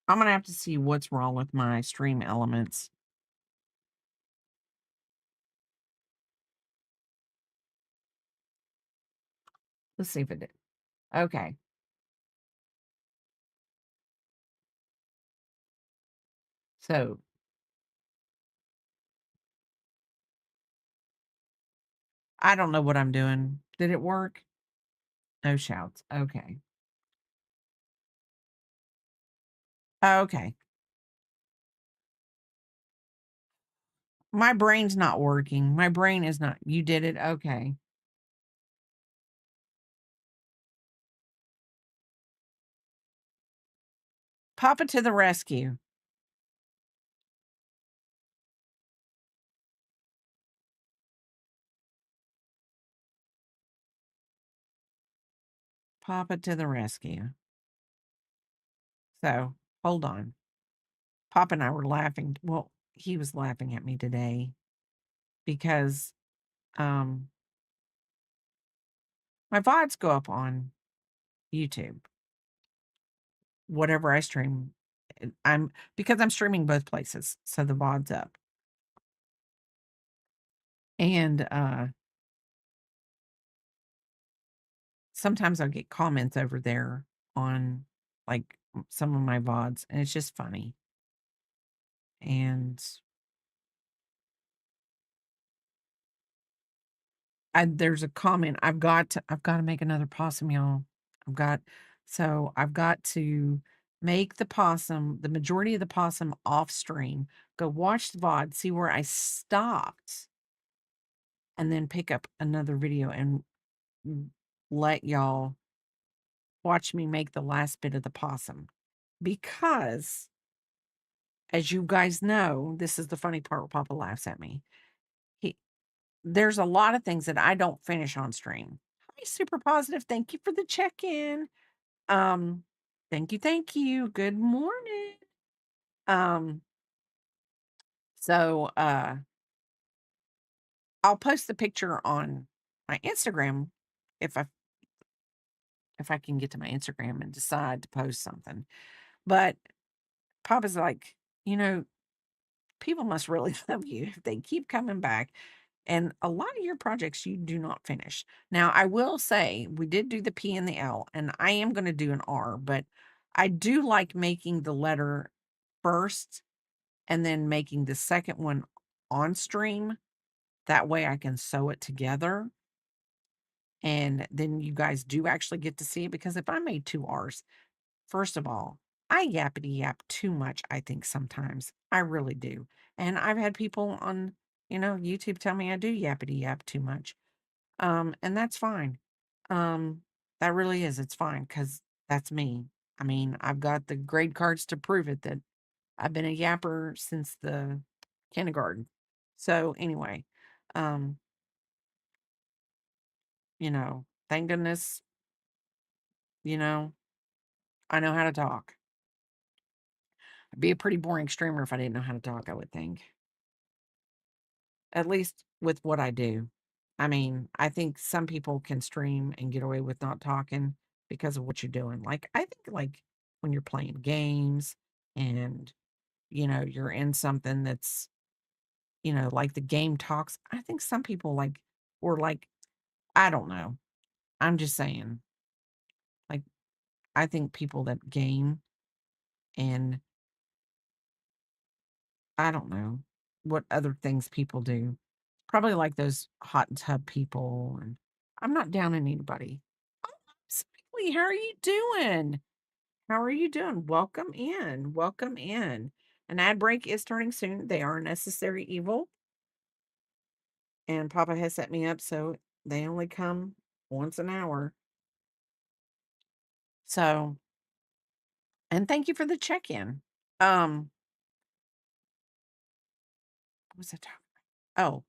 I'm gonna have to see what's wrong with my stream elements. Let's see if it did. Okay. So I don't know what I'm doing. Did it work? No shouts. Okay. Okay. My brain's not working. My brain is not. You did it? Okay. Papa to the rescue. Papa to the rescue. So hold on. Papa and I were laughing. Well, he was laughing at me today because um my VODs go up on YouTube. Whatever I stream, I'm because I'm streaming both places, so the VOD's up. And sometimes I'll get comments over there on like some of my VODs, and it's just funny. And there's a comment. I've got to make another possum, y'all. I've got to make the possum, the majority of the possum off stream, go watch the VOD, see where I stopped, and then pick up another video and let y'all watch me make the last bit of the possum. Because, as you guys know, this is the funny part where Papa laughs at me. He There's a lot of things that I don't finish on stream. Hi, super positive. Thank you for the check-in. Um, thank you, thank you. Good morning. Um, so I'll post the picture on my Instagram if I can get to my Instagram and decide to post something. But Papa's like, you know, people must really love you if they keep coming back. And a lot of your projects you do not finish. Now, I will say we did do the P and the L, and I am going to do an R, but I do like making the letter first and then making the second one on stream. That way I can sew it together. And then you guys do actually get to see it because if I made two R's, first of all, I yappity yap too much, I think sometimes. I really do. And I've had people on, YouTube tell me I do yappity yap too much. And that's fine. Um, that really is. It's fine because that's me. I mean, I've got the grade cards to prove it that I've been a yapper since the kindergarten. So anyway, um, thank goodness, you know, I know how to talk. I'd be a pretty boring streamer if I didn't know how to talk, I would think. At least with what I do. I mean, I think some people can stream and get away with not talking because of what you're doing. Like, I think like when you're playing games and, you're in something that's, like the game talks. I think some people like, or like, I don't know. I'm just saying, like, I think people that game and I don't know what other things people do. Probably like those hot tub people, and I'm not down on anybody. Oh, Smiley, how are you doing? How are you doing? Welcome in. Welcome in. An ad break is starting soon. They are a necessary evil, and Papa has set me up so they only come once an hour. So, and thank you for the check-in. Um, was I talking about? Oh,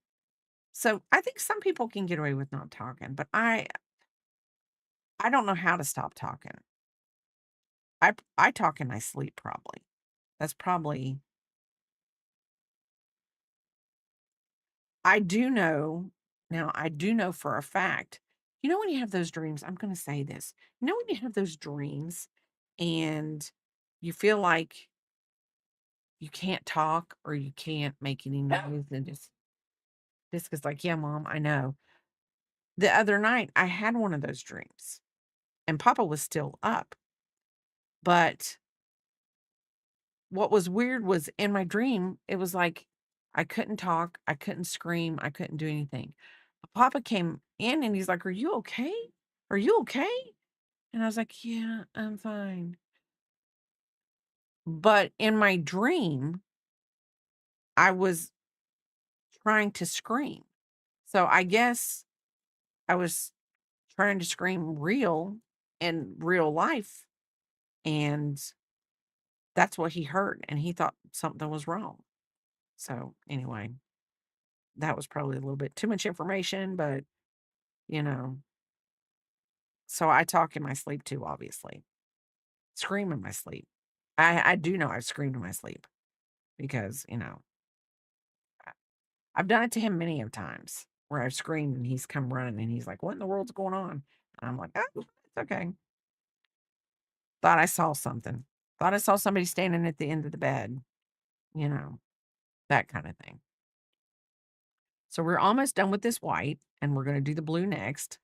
so I think some people can get away with not talking, but I don't know how to stop talking. I talk in my sleep probably. That's probably I do know now I do know for a fact, when you have those dreams, I'm gonna say this. When you have those dreams and you feel like you can't talk or you can't make any noise and just is like, yeah, mom, I know. The other night I had one of those dreams and Papa was still up. But what was weird was in my dream, it was like I couldn't talk, I couldn't scream, I couldn't do anything. Papa came in and he's like, "Are you okay? Are you okay?" And I was like, "Yeah, I'm fine." But in my dream, I was trying to scream. So I guess I was trying to scream real in real life. And that's what he heard. And he thought something was wrong. So anyway, that was probably a little bit too much information, but you know, so I talk in my sleep too, obviously. Scream in my sleep. I do know I've screamed in my sleep because, I've done it to him many of times where I've screamed and he's come running and he's like, "What in the world's going on?" And I'm like, "Oh, it's okay." Thought I saw something. Thought I saw somebody standing at the end of the bed, you know, that kind of thing. So we're almost done with this white and we're going to do the blue next.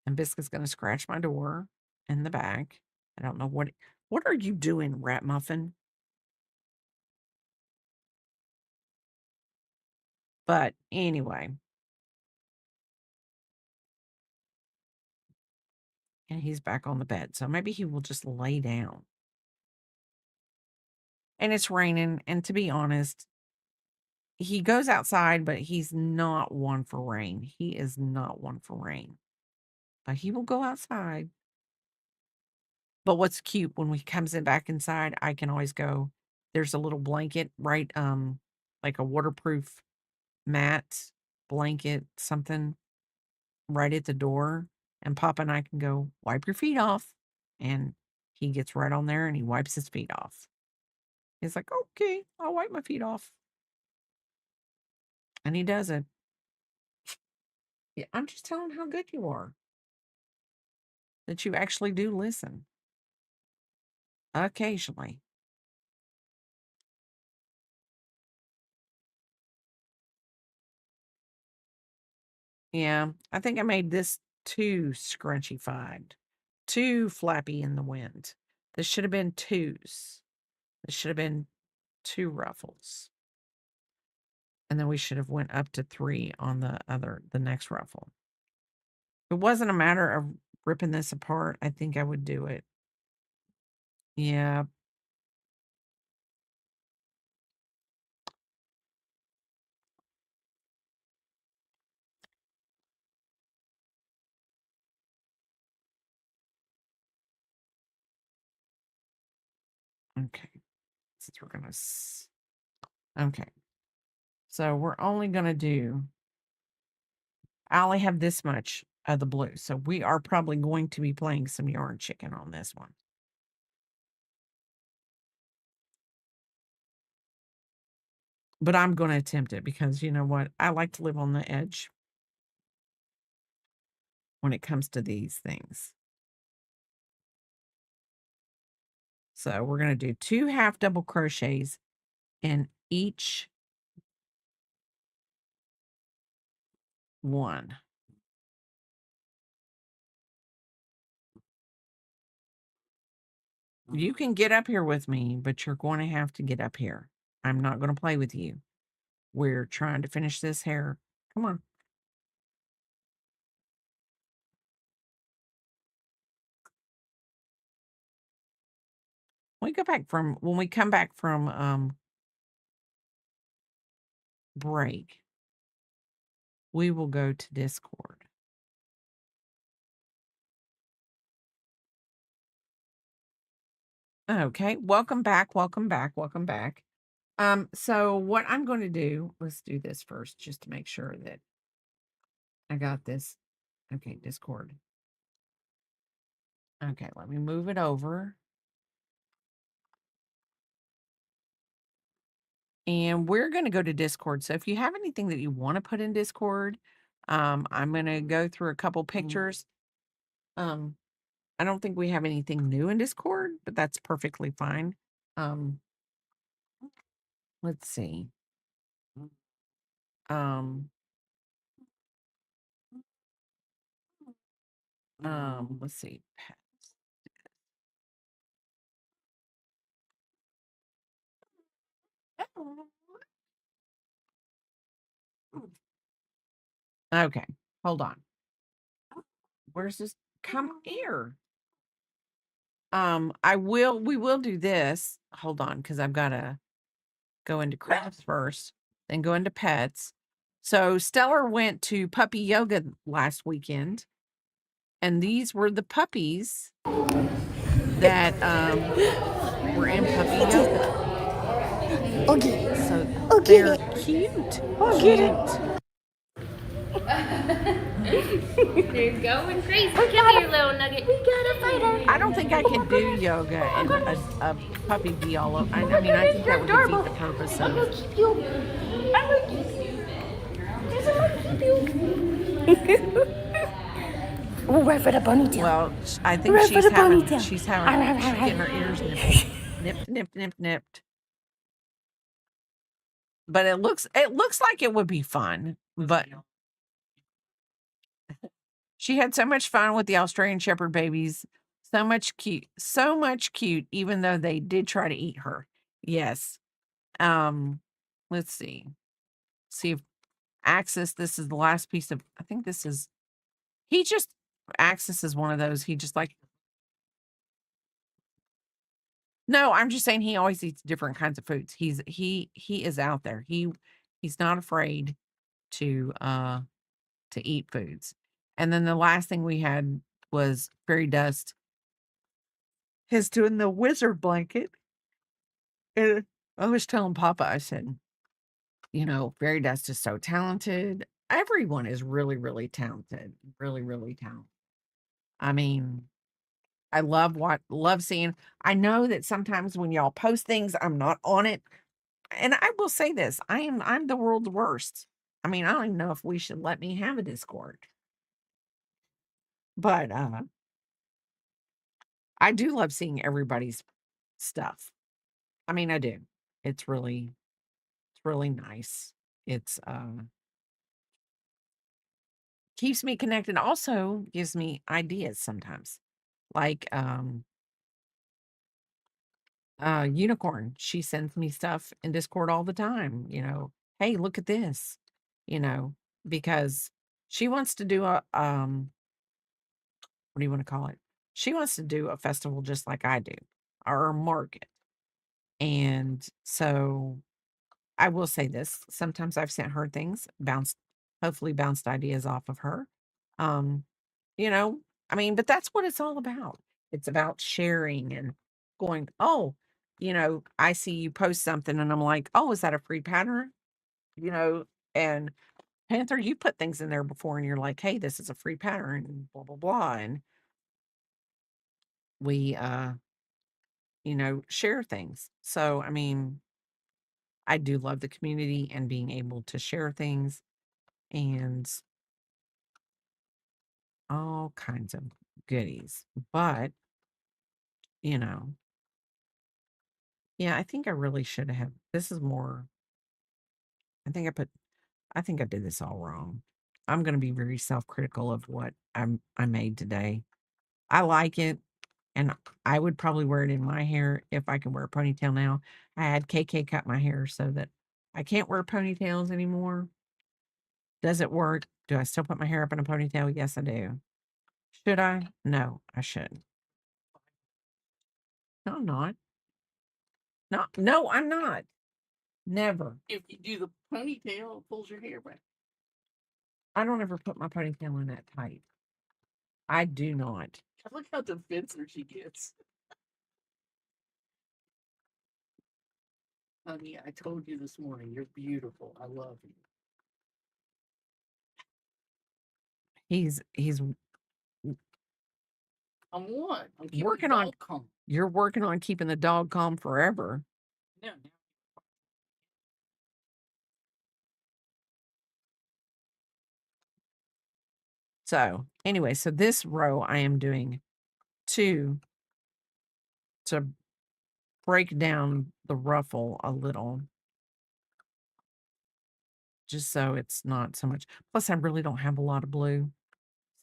And Biscuit's going to scratch my door in the back. I don't know what are you doing, Rat Muffin? But anyway, and he's back on the bed. So maybe he will just lay down. And it's raining. And to be honest, he goes outside, but he's not one for rain. He is not one for rain. But he will go outside. But what's cute when he comes in back inside, I can always go, there's a little blanket, right? Like a waterproof mat, blanket, something right at the door. And Papa and I can go, wipe your feet off. And he gets right on there and he wipes his feet off. He's like, okay, I'll wipe my feet off. And he does it. Yeah, I'm just telling how good you are. That you actually do listen. Occasionally. Yeah, I think I made this too scrunchified, too flappy in the wind. This should have been twos. This should have been two ruffles. And then we should have went up to three on the next ruffle. If it wasn't a matter of ripping this apart, I think I would do it. Yeah. Okay. Since we're gonna okay. So we're only gonna do I only have this much of the blue. So we are probably going to be playing some yarn chicken on this one. But I'm going to attempt it because you know what? I like to live on the edge when it comes to these things. So we're going to do 2 half double crochets in each one. You can get up here with me, but you're going to have to get up here. I'm not going to play with you. We're trying to finish this hair. Come on. When we come back from break, we will go to Discord. Okay, welcome back, welcome back, welcome back. So what I'm going to do, let's do this first just to make sure that I got this. Okay, Discord. Okay, let me move it over. And we're going to go to Discord. So if you have anything that you want to put in Discord, I'm going to go through a couple pictures. Um, I don't think we have anything new in Discord, but that's perfectly fine. Um, let's see. Um, let's see. Okay, hold on. Where's this? Come here. We will do this. Hold on, because I've got to go into crafts first, then go into pets. So Stellar went to puppy yoga last weekend, and these were the puppies that were in puppy yoga. Okay. So Oh, they're get it. cute. Oh, get it. They're going crazy. Come here, little nugget. We gotta fight her. I don't think I can do yoga and a puppy be all over. I mean, I think that would defeat the purpose I'm gonna of. keep you. I'm gonna keep you. Yes, I'm gonna keep you. We're right for the ponytail. Well, I think Right for she's the having ponytail. she's Arr. getting her ears nipped, nipped. But it looks like it would be fun. But she had so much fun with the Australian Shepherd babies. So much cute, even though they did try to eat her. Yes. Let's see. See if Axis, this is the last piece of, I think this is, Axis is one of those, he just like, no, I'm just saying he always eats different kinds of foods. He is out there. He's not afraid to eat foods. And then the last thing we had was Fairy Dust. His doing the wizard blanket. And I was telling Papa, I said, Fairy Dust is so talented. Everyone is really, really talented. Really, really talented. I mean, I love seeing. I know that sometimes when y'all post things, I'm not on it. And I will say this, I'm the world's worst. I mean, I don't even know if we should let me have a Discord. But I do love seeing everybody's stuff. I mean, I do. It's really nice. It's keeps me connected. Also gives me ideas sometimes. Like Unicorn, she sends me stuff in Discord all the time, hey, look at this, you know, because she wants to do a what do you want to call it? She wants to do a festival just like I do, or a market. And so I will say this, sometimes I've sent her things, hopefully bounced ideas off of her. Um, you know, I mean, but that's what it's all about. It's about sharing and going, oh, I see you post something and I'm like, oh, is that a free pattern? You know, and Panther, you put things in there before and you're like, hey, this is a free pattern, and blah, blah, blah. And we share things. So I mean, I do love the community and being able to share things and all kinds of goodies. But, you know, yeah, I think I really should have. This is more, I think I think I did this all wrong. I'm going to be very self-critical of what I made today. I like it, and I would probably wear it in my hair if I could wear a ponytail now. I had KK cut my hair so that I can't wear ponytails anymore. Does it work? Do I still put my hair up in a ponytail? Yes, I do. Should I? No, I shouldn't. No, I'm not. No, I'm not. Never. If you do the ponytail, it pulls your hair back. I don't ever put my ponytail in that tight. I do not. Look how defensive she gets. Honey, I told you this morning, you're beautiful. I love you. He's I'm what? I'm keeping working the on. dog calm. You're working on keeping the dog calm forever. No, So anyway, so this row I am doing 2 to break down the ruffle a little, just so it's not so much. Plus, I really don't have a lot of blue,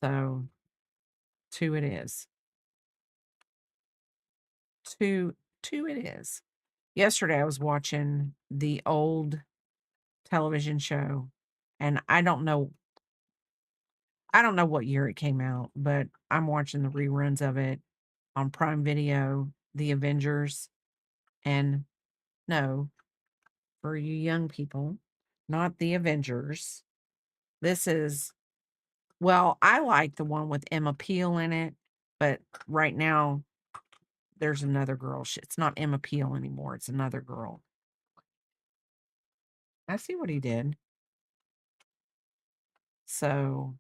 so 2 it is. 2 it is. Yesterday, I was watching the old television show, and I don't know what year it came out, but I'm watching the reruns of it on Prime Video, The Avengers, and no, for you young people, not The Avengers. This is, well, I like the one with Emma Peel in it, but right now there's another girl. It's not Emma Peel anymore. It's another girl. I see what he did. So,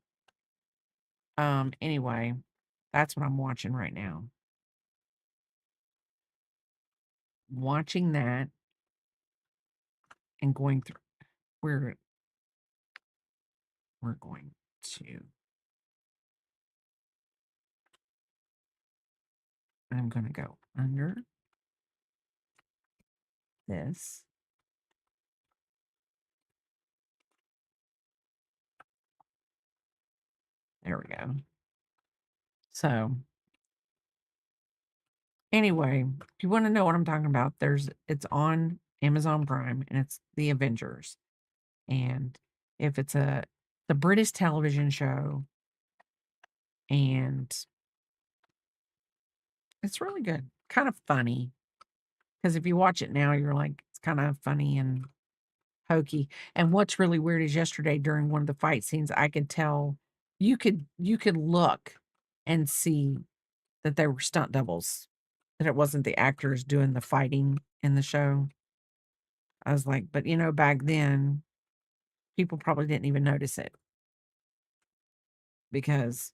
anyway, that's what I'm watching right now. Watching that and going through, we're going to, I'm going to go under this. There we go. So, anyway, if you want to know what I'm talking about, it's on Amazon Prime and it's The Avengers. And if it's the British television show, and it's really good, kind of funny. Because if you watch it now, you're like, it's kind of funny and hokey. And what's really weird is yesterday during one of the fight scenes, I could tell you could look and see that they were stunt doubles, that it wasn't the actors doing the fighting in the show. I was like, but back then, people probably didn't even notice it because,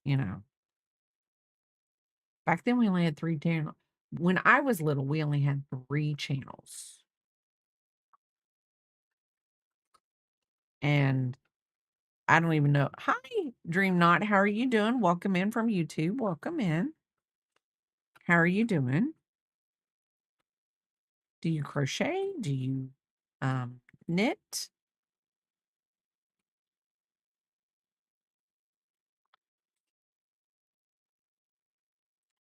back then we only had 3 channels. When I was little, we only had 3 channels. And I don't even know. Hi, Dream Knot. How are you doing? Welcome in from YouTube. Welcome in. How are you doing? Do you crochet? Do you knit?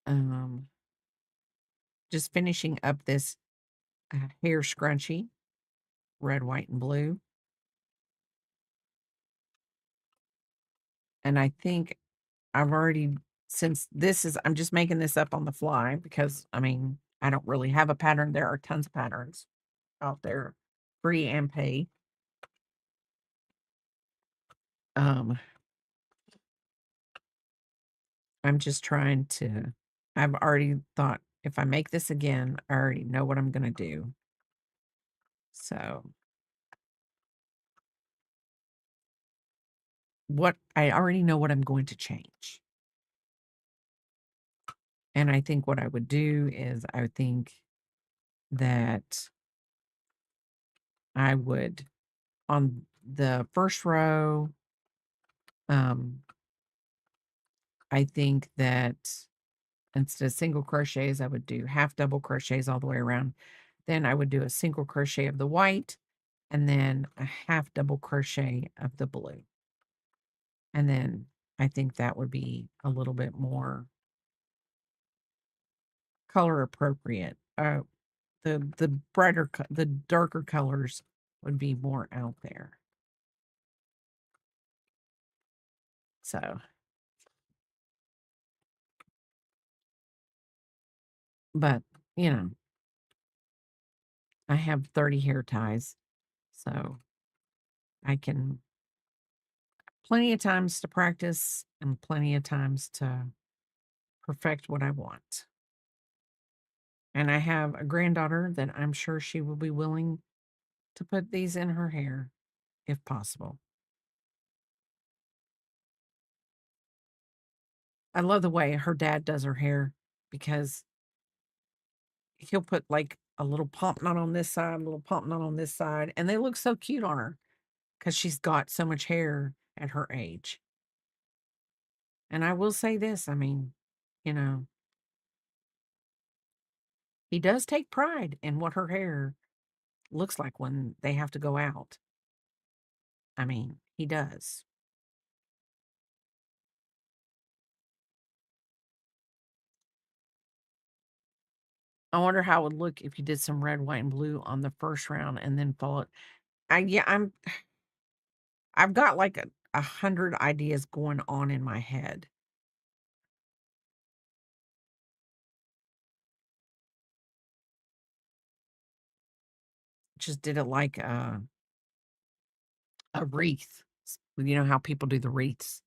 Um, just finishing up this hair scrunchie, red, white, and blue. And I think I've already, since I'm just making this up on the fly because, I mean, I don't really have a pattern. There are tons of patterns out there, free and pay. I'm just trying to, I've already thought, if I make this again, I already know what I'm going to do. So, I already know what I'm going to change. And I think what I would do is I would think that I would, on the first row, I think that instead of single crochets, I would do half double crochets all the way around. Then I would do a single crochet of the white and then a half double crochet of the blue. And then I think that would be a little bit more color appropriate. The darker colors would be more out there. So, but I have 30 hair ties, so I can plenty of times to practice and plenty of times to perfect what I want. And I have a granddaughter that I'm sure she will be willing to put these in her hair if possible. I love the way her dad does her hair because he'll put like a little pomp knot on this side, a little pomp knot on this side, and they look so cute on her because she's got so much hair at her age. And I will say this, I mean, you know, he does take pride in what her hair looks like when they have to go out. I mean, he does. I wonder how it would look if you did some red, white, and blue on the first round and then followed. I've got like 100 ideas going on in my head. Just did it like a wreath. You know how people do the wreaths.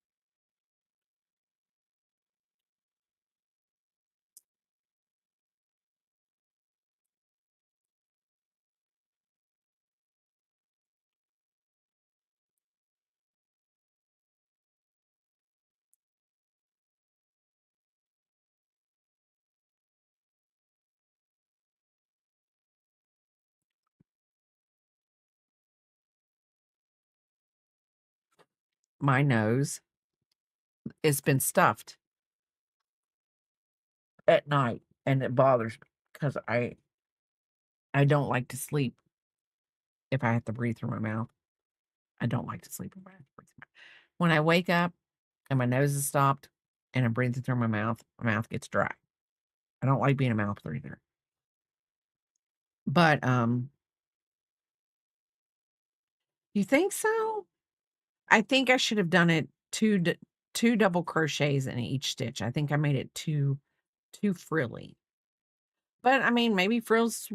My nose, it's been stuffed at night, and it bothers me because I don't like to sleep if I have to breathe through my mouth. I don't like to sleep if I have to breathe through my mouth. When I wake up and my nose is stopped and I'm breathing through my mouth gets dry. I don't like being a mouth breather. But you think so? I think I should have done it two double crochets in each stitch. I think I made it too frilly. But I mean, maybe the frills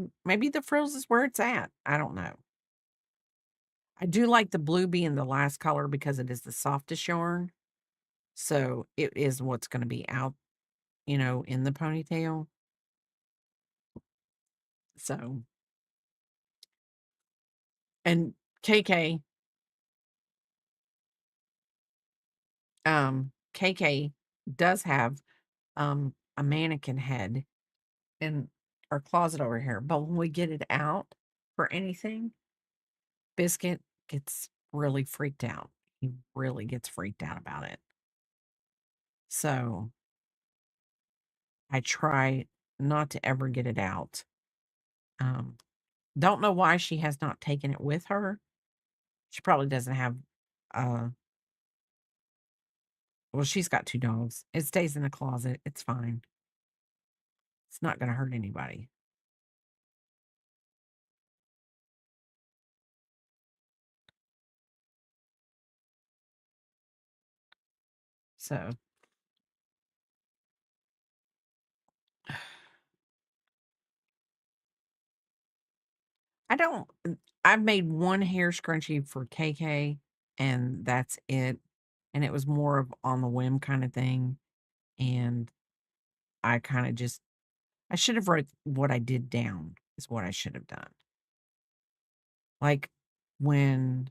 is where it's at. I don't know. I do like the blue being the last color because it is the softest yarn. So it is what's going to be out, in the ponytail. So, and KK, KK does have a mannequin head in our closet over here. But when we get it out for anything, Biscuit gets really freaked out. He really gets freaked out about it. So I try not to ever get it out. Um, don't know why she has not taken it with her. She probably doesn't have, uh, well, she's got 2 dogs. It stays in the closet. It's fine. It's not going to hurt anybody. So I don't, I've made one hair scrunchie for KK and that's it. And it was more of on the whim kind of thing. And I kind of just, I should have wrote what I did down is what I should have done. Like when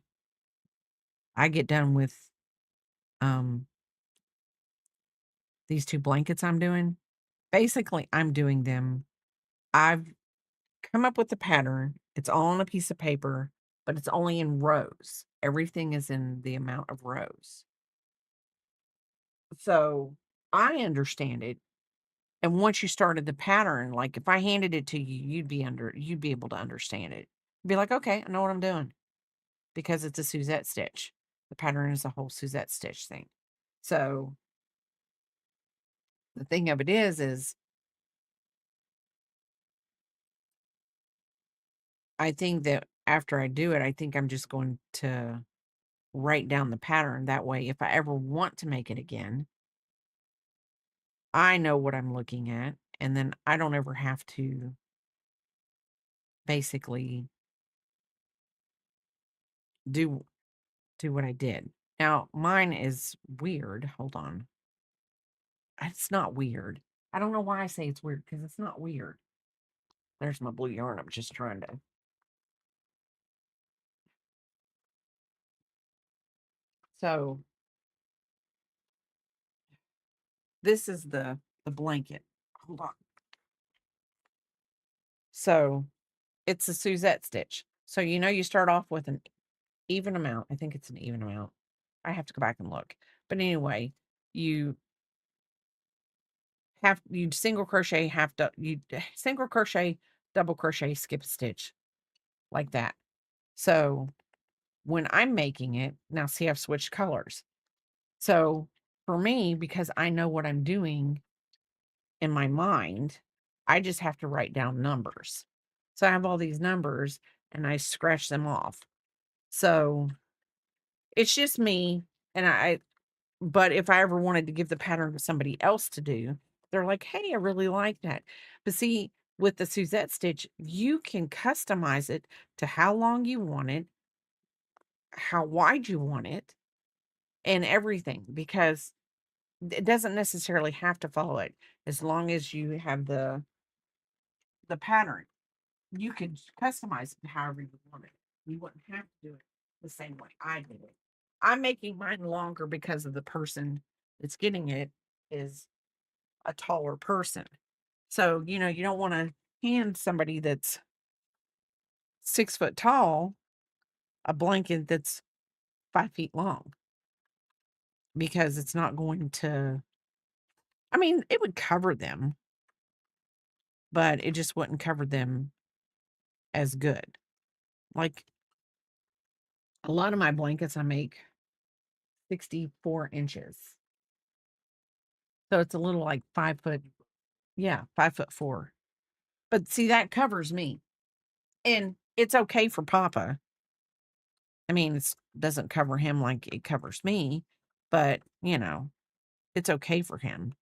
I get done with um these 2 blankets I'm doing, basically I'm doing them. I've come up with the pattern. It's all on a piece of paper, but it's only in rows. Everything is in the amount of rows. So I understand it. And once you started the pattern, like if I handed it to you, you'd be able to understand it. Be like, okay, I know what I'm doing because it's a Suzette stitch. The pattern is a whole Suzette stitch thing. So the thing of it is I think that after I do it, I think I'm just going to write down the pattern. That way, if I ever want to make it again, I know what I'm looking at. And then I don't ever have to basically do what I did. Now, mine is weird. Hold on. It's not weird. I don't know why I say it's weird because it's not weird. There's my blue yarn. I'm just trying to So this is the blanket. Hold on. So it's a Suzette stitch. So you start off with an even amount. I think it's an even amount. I have to go back and look. But anyway, you you single crochet, you single crochet, double crochet, skip a stitch like that. So when I'm making it, now see, I've switched colors. So for me, because I know what I'm doing in my mind, I just have to write down numbers. So I have all these numbers and I scratch them off. So it's just me. And but if I ever wanted to give the pattern to somebody else to do, they're like, hey, I really like that. But see, with the Suzette stitch, you can customize it to how long you want it, how wide you want it, and everything, because it doesn't necessarily have to follow it as long as you have the pattern. You could customize it however you want it. You wouldn't have to do it the same way I did it. I'm making mine longer because of the person that's getting it is a taller person. So, you don't want to hand somebody that's 6 foot tall a blanket that's 5 feet long because it's not going to, I mean, it would cover them, but it just wouldn't cover them as good. Like a lot of my blankets, I make 64 inches. So it's a little like 5 foot, yeah, 5'4". But see, that covers me. And it's okay for Papa. I mean, it doesn't cover him like it covers me, but it's okay for him.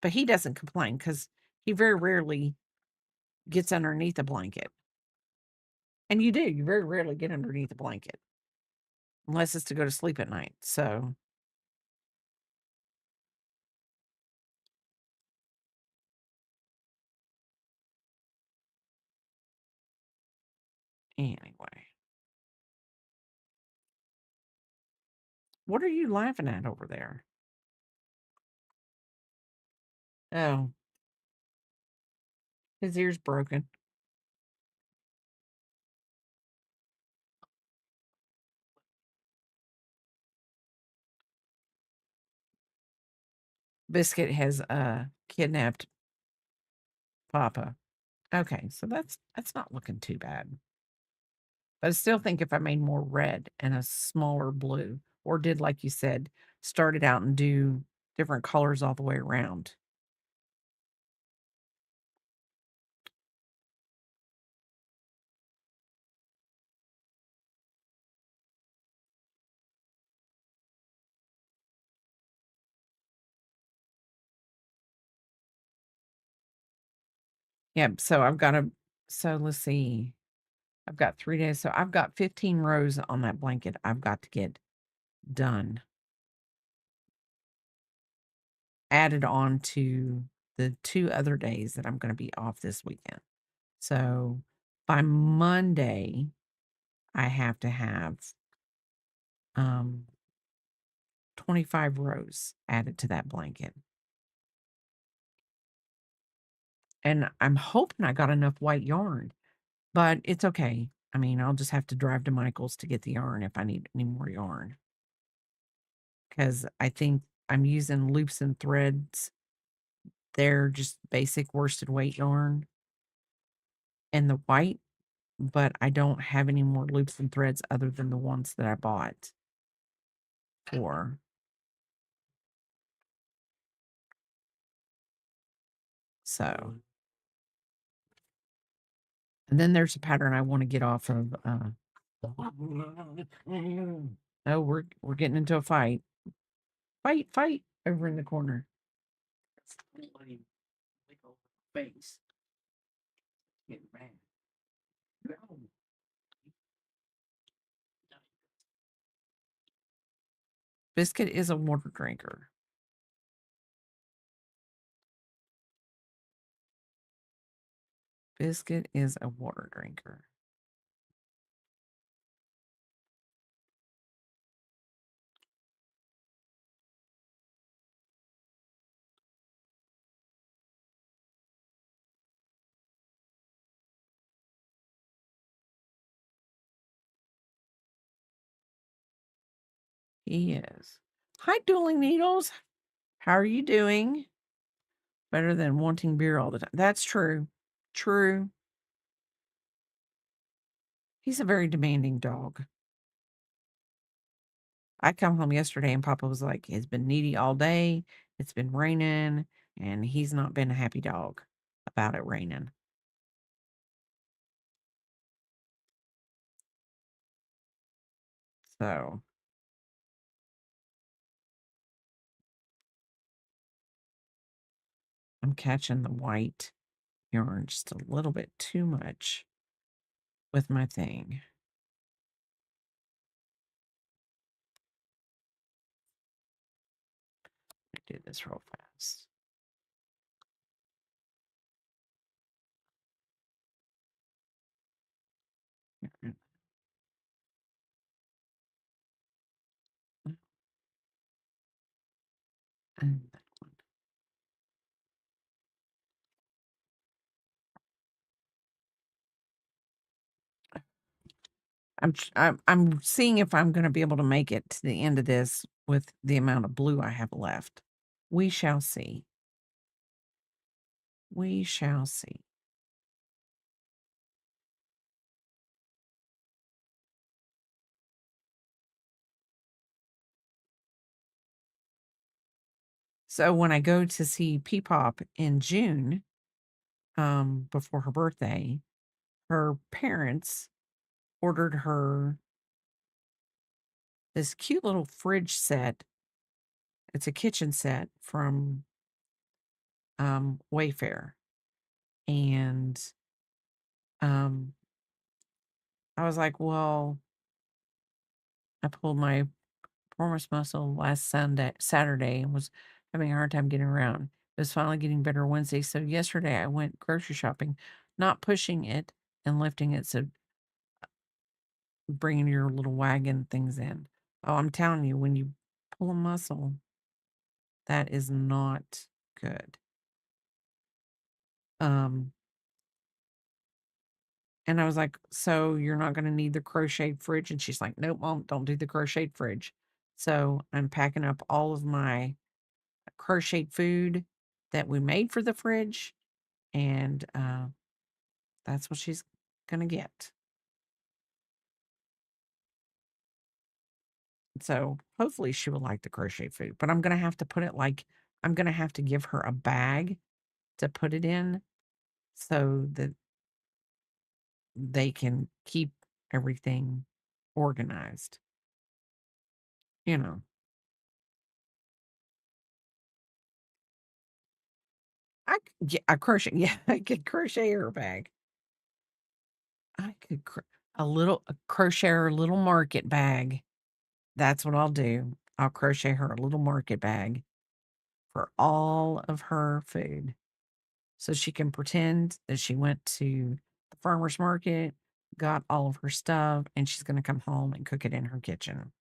But he doesn't complain because he very rarely gets underneath a blanket. And you very rarely get underneath a blanket unless it's to go to sleep at night. So anyway, what are you laughing at over there? Oh, his ear's broken. Biscuit has kidnapped Papa. Okay, so that's not looking too bad. But I still think if I made more red and a smaller blue, or did like you said, start it out and do different colors all the way around. Yep. So let's see. I've got 3 days. So I've got 15 rows on that blanket I've got to get done. Added on to the 2 other days that I'm going to be off this weekend. So by Monday, I have to have 25 rows added to that blanket. And I'm hoping I got enough white yarn, but it's okay. I mean, I'll just have to drive to Michael's to get the yarn if I need any more yarn. Because I think I'm using loops and threads. They're just basic worsted weight yarn and the white, but I don't have any more loops and threads other than the ones that I bought for. So, and then there's a pattern I want to get off of. Oh, we're getting into a fight. Fight over in the corner. Face. Get mad. Biscuit is a water drinker. Biscuit is a water drinker. He is. Hi, Dueling Needles. How are you doing? Better than wanting beer all the time. That's true. True. He's a very demanding dog. I come home yesterday and Papa was like, it's been needy all day. It's been raining, and he's not been a happy dog about it raining. So I'm catching the white yarn just a little bit too much with my thing. Let me do this real fast. And that one. I'm seeing if I'm going to be able to make it to the end of this with the amount of blue I have left. We shall see. We shall see. So when I go to see Peepop in June, before her birthday, her parents ordered her this cute little fridge set. It's a kitchen set from Wayfair. And I was like, well, I pulled my performance muscle last Saturday, and was having a hard time getting around. It was finally getting better Wednesday. So yesterday I went grocery shopping, not pushing it and lifting it. So bringing your little wagon things in. Oh, I'm telling you, when you pull a muscle, that is not good. And I was like, so you're not going to need the crocheted fridge? And she's like, nope, Mom, don't do the crocheted fridge. So I'm packing up all of my crocheted food that we made for the fridge. And that's what she's going to get. So hopefully she will like the crochet food. But I'm going to have to put it I'm going to have to give her a bag to put it in so that they can keep everything organized. You know. I crochet. Yeah, I could crochet her a bag. I could crochet her a little market bag. That's what I'll do. I'll crochet her a little market bag for all of her food, so she can pretend that she went to the farmer's market, got all of her stuff, and she's going to come home and cook it in her kitchen.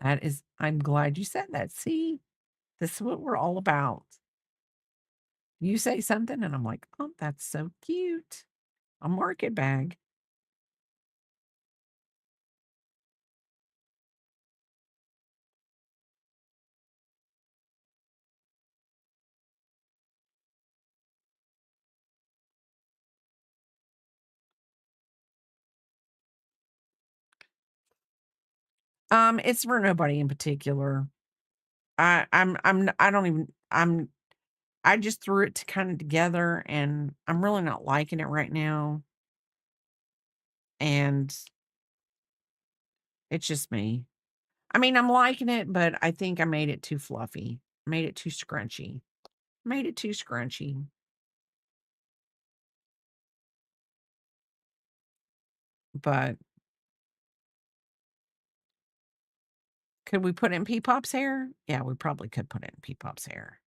I'm glad you said that. See, this is what we're all about. You say something, and I'm like, oh, that's so cute. A market bag. It's for nobody in particular. I don't even, I just threw it kind of together, and I'm really not liking it right now. And it's just me. I mean, I'm liking it, but I think I made it too fluffy. Made it too scrunchy. Made it too scrunchy. But could we put it in Peepop's hair? Yeah, we probably could put it in Peepop's hair.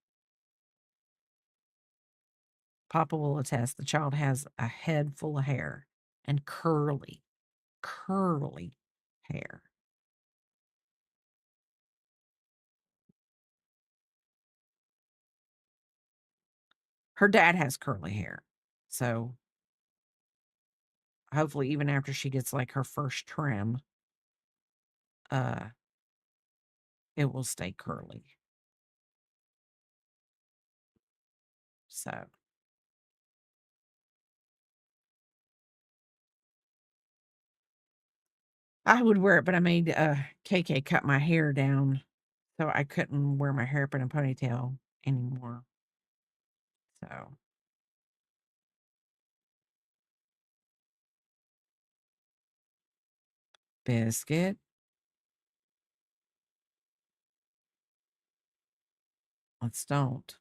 Papa will attest the child has a head full of hair and curly hair. Her dad has curly hair. So hopefully even after she gets like her first trim, it will stay curly. So I would wear it, but I made KK cut my hair down so I couldn't wear my hair up in a ponytail anymore. So Biscuit. Let's don't.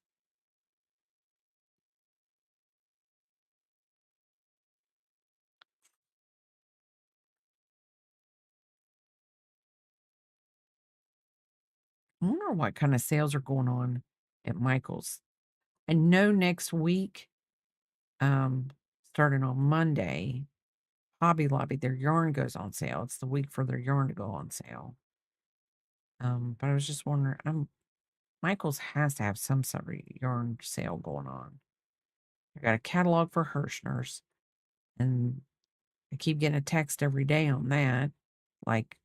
I wonder what kind of sales are going on at Michael's. I know next week, starting on Monday, Hobby Lobby, their yarn goes on sale. It's the week for their yarn to go on sale. But I was just wondering, Michael's has to have some sort of yarn sale going on. I got a catalog for Hirschner's, and I keep getting a text every day on that, like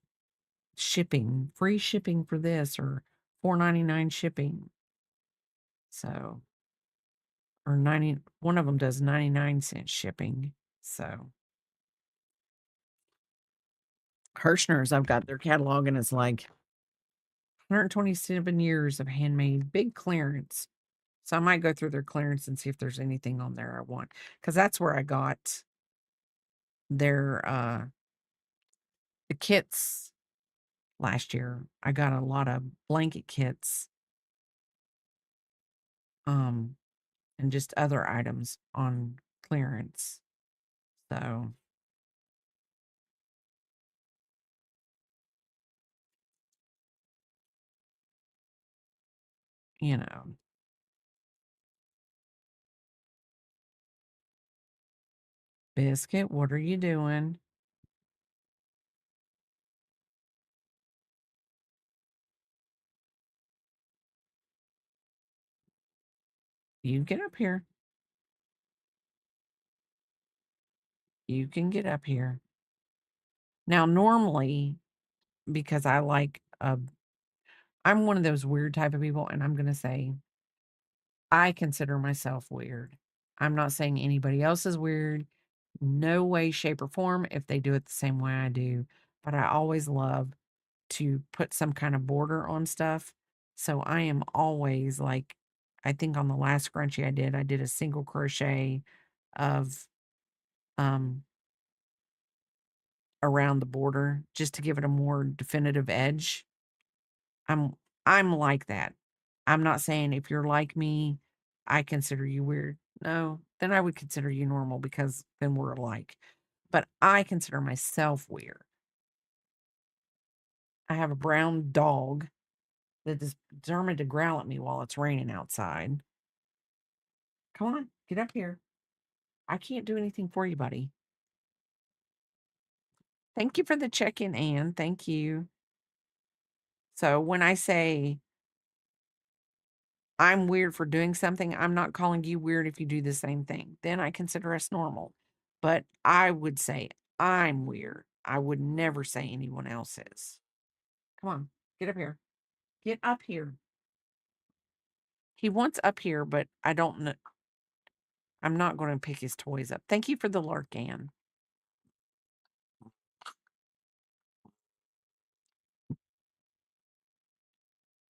shipping, free shipping for this, or $4.99 shipping. So, or 90, one of them does 99-cent shipping. So, Hirschner's, I've got their catalog, and it's like 127 years of handmade, big clearance. So I might go through their clearance and see if there's anything on there I want, because that's where I got their the kits last year. I got a lot of blanket kits, and just other items on clearance. So, you know, Biscuit, what are you doing? You get up here. You can get up here. Now, normally, because I like, I'm one of those weird type of people, and I'm going to say, I consider myself weird. I'm not saying anybody else is weird. No way, shape, or form if they do it the same way I do. But I always love to put some kind of border on stuff. So I am always like, I think on the last scrunchie I did a single crochet of um around the border just to give it a more definitive edge. I'm I'm like that. I'm not saying if you're like me, I consider you weird. No, then I would consider you normal because then we're alike. But I consider myself weird. I have a brown dog that is determined to growl at me while it's raining outside. Come on, get up here. I can't do anything for you, buddy. Thank you for the check-in, Anne. Thank you. So when I say I'm weird for doing something, I'm not calling you weird if you do the same thing. Then I consider us normal. But I would say I'm weird. I would never say anyone else is. Come on, get up here. Get up here. He wants up here, but I don't know. I'm not going to pick his toys up. Thank you for the lark, Ann.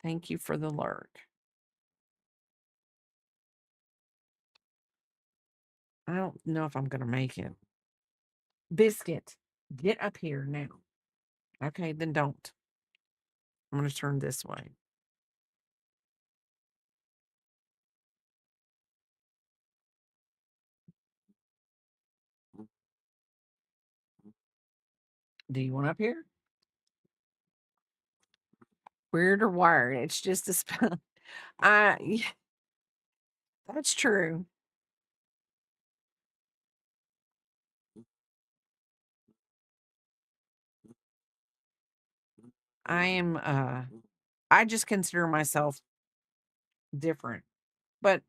Thank you for the lark. I don't know if I'm going to make it. Biscuit, get up here now. Okay, then don't. I'm going to turn this way. Do you want up here? Weird or wired? It's just a spell. Yeah, that's true. I am I just consider myself different, but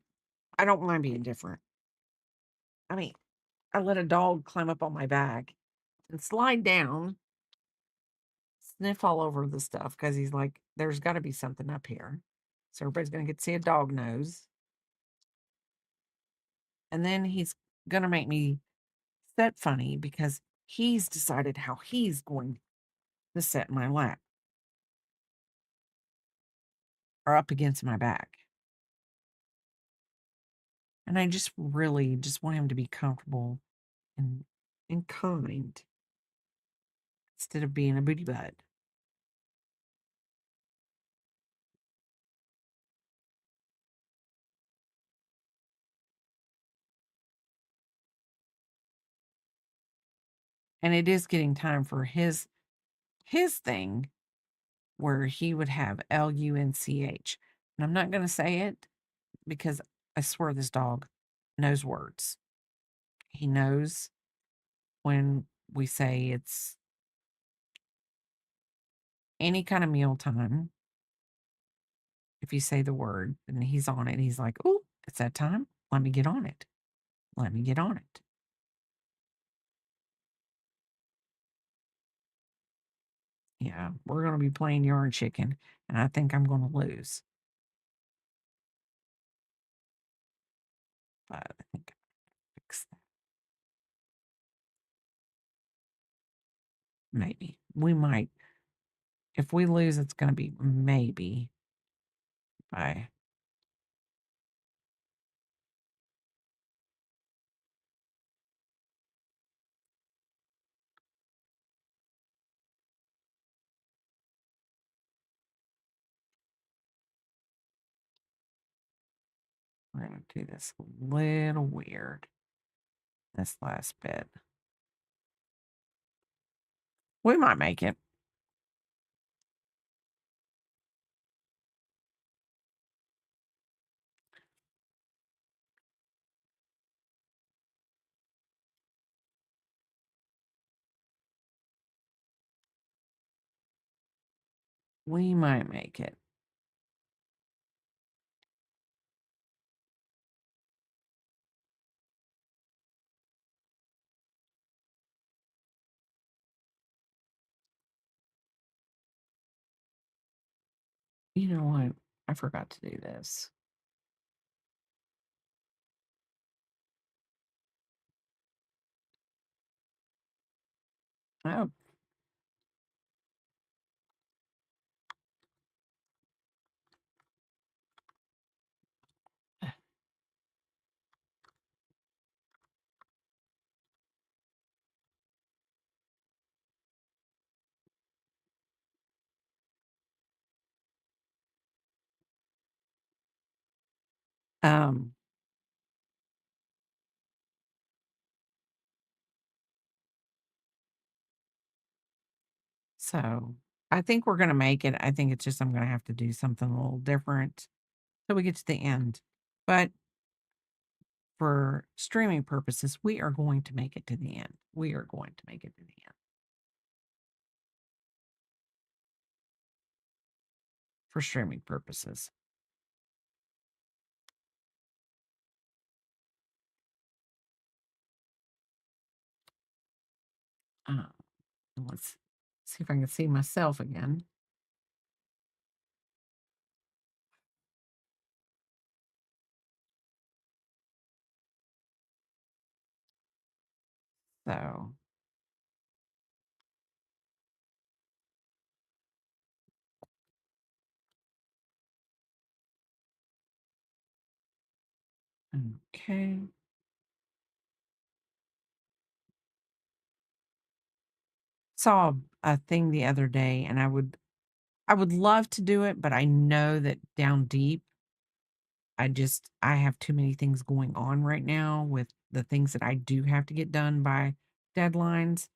I don't mind being different. I mean, I let a dog climb up on my back and slide down sniff all over the stuff because he's like, there's got to be something up here. So everybody's going to get to see a dog nose. And then he's going to make me sit funny because he's decided how he's going to sit in my lap or up against my back. And I just really just want him to be comfortable and kind instead of being a booty butt. And it is getting time for his thing where he would have LUNCH. And I'm not going to say it because I swear this dog knows words. He knows when we say it's any kind of meal time. If you say the word and he's on it, he's like, oh, it's that time. Let me get on it. Let me get on it. Yeah, we're going to be playing yarn chicken, and I think I'm going to lose. But I think I fix that. Maybe. We might. If we lose, it's going to be maybe by. We're going to do this a little weird. This last bit. We might make it. We might make it. You know what? I forgot to do this. Oh. Um, so I think we're going to make it. I think it's just I'm going to have to do something a little different till we get to the end. But for streaming purposes, we are going to make it to the end. We are going to make it to the end. For streaming purposes. Let's see if I can see myself again. So okay. Saw a thing the other day and I would love to do it, but I know that down deep I have too many things going on right now with the things that I do have to get done by deadlines.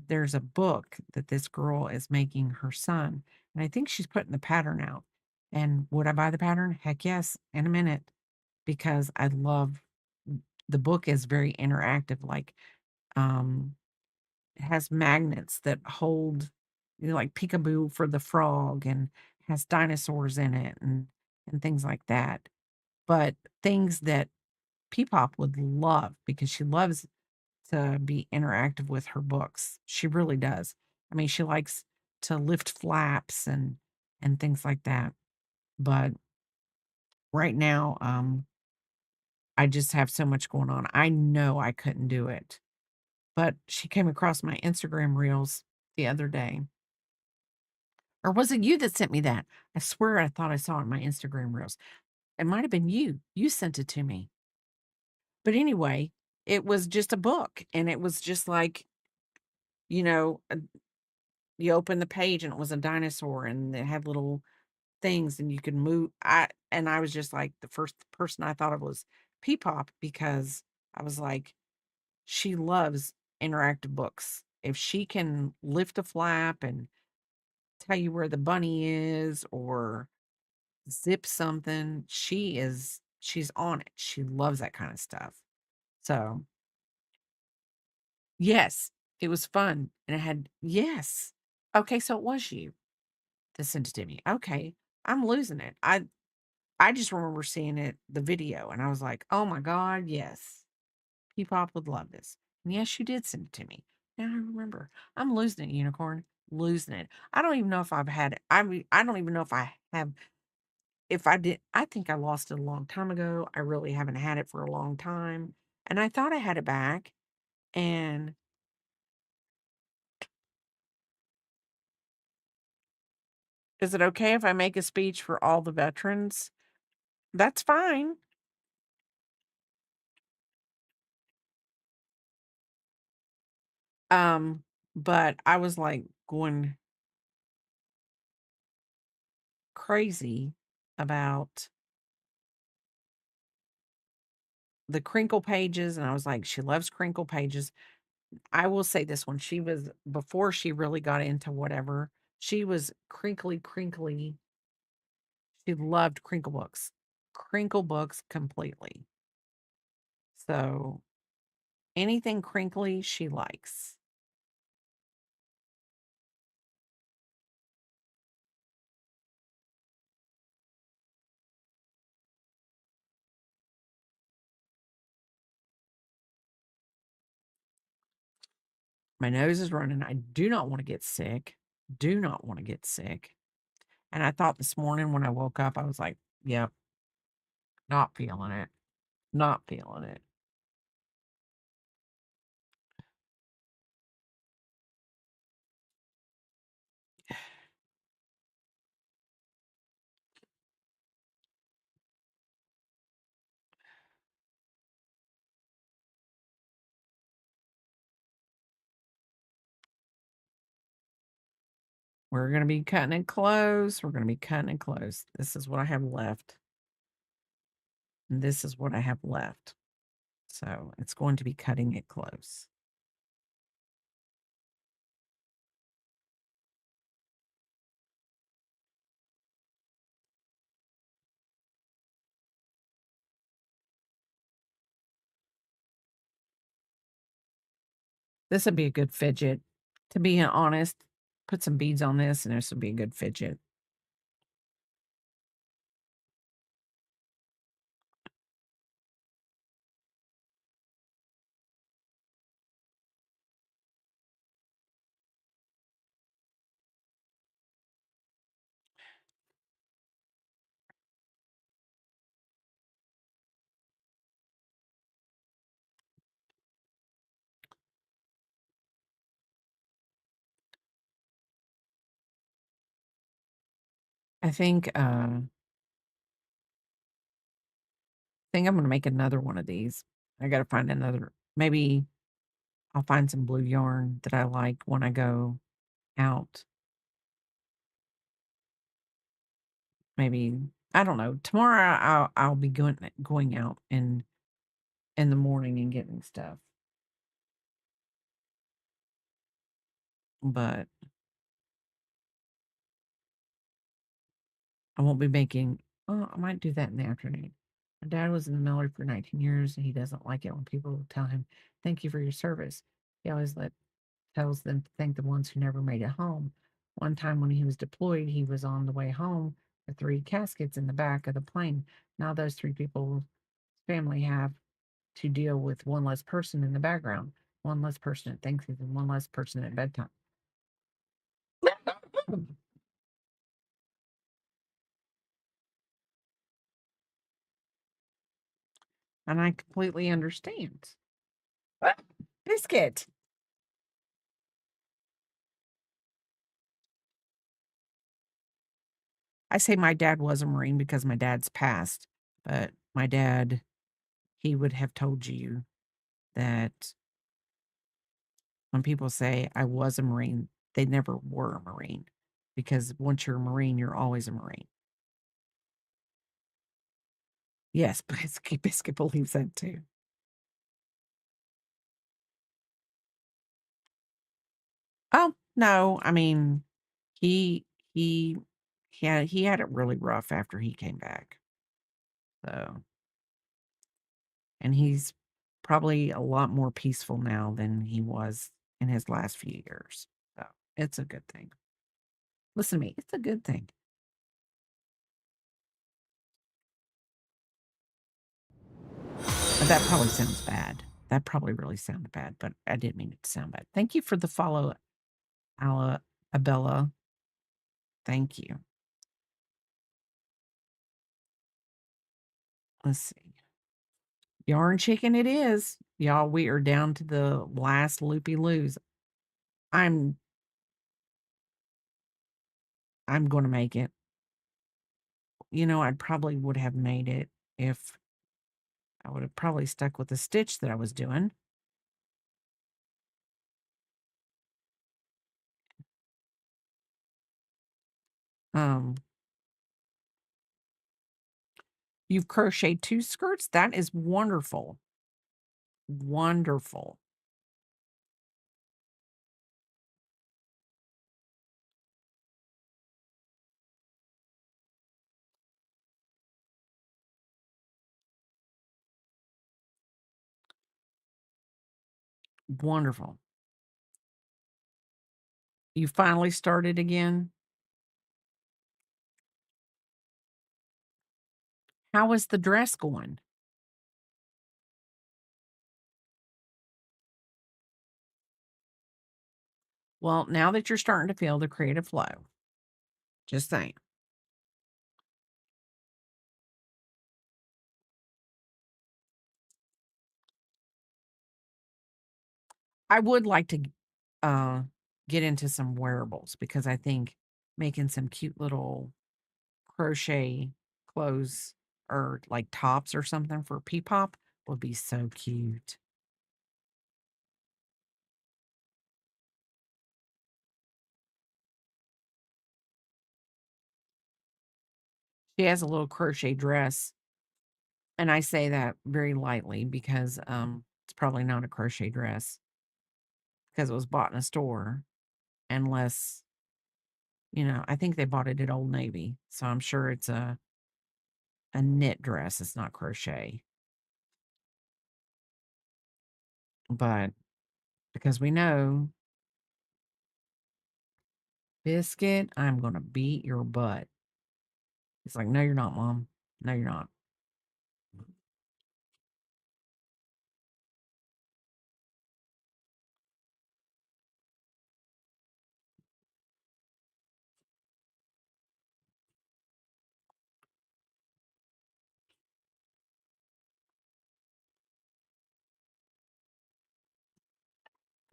There's a book that this girl is making her son, and I think she's putting the pattern out. And would I buy the pattern? Heck yes, in a minute, because I love the book is very interactive. Like, it has magnets that hold, like peekaboo for the frog, and has dinosaurs in it, and things like that. But things that Peepop would love because she loves to be interactive with her books. She really does. I mean, she likes to lift flaps and things like that. But right now, I just have so much going on. I know I couldn't do it. But she came across my Instagram reels the other day. Or was it you that sent me that? I swear I thought I saw it in my Instagram reels. It might have been you. You sent it to me. But anyway, it was just a book, and it was just like, you know, you open the page and it was a dinosaur and it had little things and you could move. I was just like, the first person I thought of was Peepop, because I was like, she loves interactive books. If she can lift a flap and tell you where the bunny is or zip something, she's on it. She loves that kind of stuff. So, yes, it was fun. And it had, yes. Okay, so it was you that sent it to me. Okay, I'm losing it. I just remember seeing it, the video, and I was like, "Oh my god, yes. Peepop would love this." And yes, you did send it to me. Now I remember. I'm losing it, unicorn. Losing it. I don't even know if I've had it. I don't even know if I have. If I did, I think I lost it a long time ago. I really haven't had it for a long time. And I thought I had it back. And is it okay if I make a speech for all the veterans? That's fine. Um, but I was like going crazy about the crinkle pages, and I was like, she loves crinkle pages. I will say this one, she was, before she really got into whatever, she was crinkly, crinkly. She loved crinkle books completely. So anything crinkly, she likes. My nose is running. I do not want to get sick. Do not want to get sick. And I thought this morning when I woke up, I was like, yep, not feeling it. Not feeling it. We're going to be cutting it close. We're going to be cutting it close. This is what I have left. And this is what I have left. So it's going to be cutting it close. This would be a good fidget. To be honest, put some beads on this and this would be a good fidget. I think I'm going to make another one of these. I got to find another. Maybe I'll find some blue yarn that I like when I go out. Maybe, I don't know. Tomorrow I'll be going out in the morning and getting stuff. But I won't be making, I might do that in the afternoon. My dad was in the military for 19 years and he doesn't like it when people tell him, "Thank you for your service." He always tells them to thank the ones who never made it home. One time when he was deployed, he was on the way home with 3 caskets in the back of the plane. Now those 3 people's family have to deal with one less person in the background, one less person at Thanksgiving, one less person at bedtime. And I completely understand. What? Biscuit. I say my dad was a Marine because my dad's passed, but my dad, he would have told you that when people say I was a Marine, they never were a Marine because once you're a Marine, you're always a Marine. Yes, Biscuit believes that too. Oh, no, I mean, he he he had it really rough after he came back. So, and he's probably a lot more peaceful now than he was in his last few years. So, it's a good thing. Listen to me, it's a good thing. That probably sounds bad. That probably really sounded bad, but I didn't mean it to sound bad. Thank you for the follow, Abella. Thank you. Let's see. Yarn chicken it is. Y'all, we are down to the last loopy-loos. I'm gonna make it. You know, I probably would have made it if I would have probably stuck with the stitch that I was doing. Um, you've crocheted 2 skirts? That is wonderful. Wonderful. Wonderful. You finally started again? How is the dress going? Well, now that you're starting to feel the creative flow, just saying. I would like to uh, get into some wearables because I think making some cute little crochet clothes or like tops or something for Peepop would be so cute. She has a little crochet dress, and I say that very lightly because it's probably not a crochet dress because it was bought in a store, unless I think they bought it at Old Navy, so I'm sure it's a knit dress. It's not crochet, but because we know Biscuit, I'm gonna beat your butt. He's like, no, you're not, Mom. No, you're not.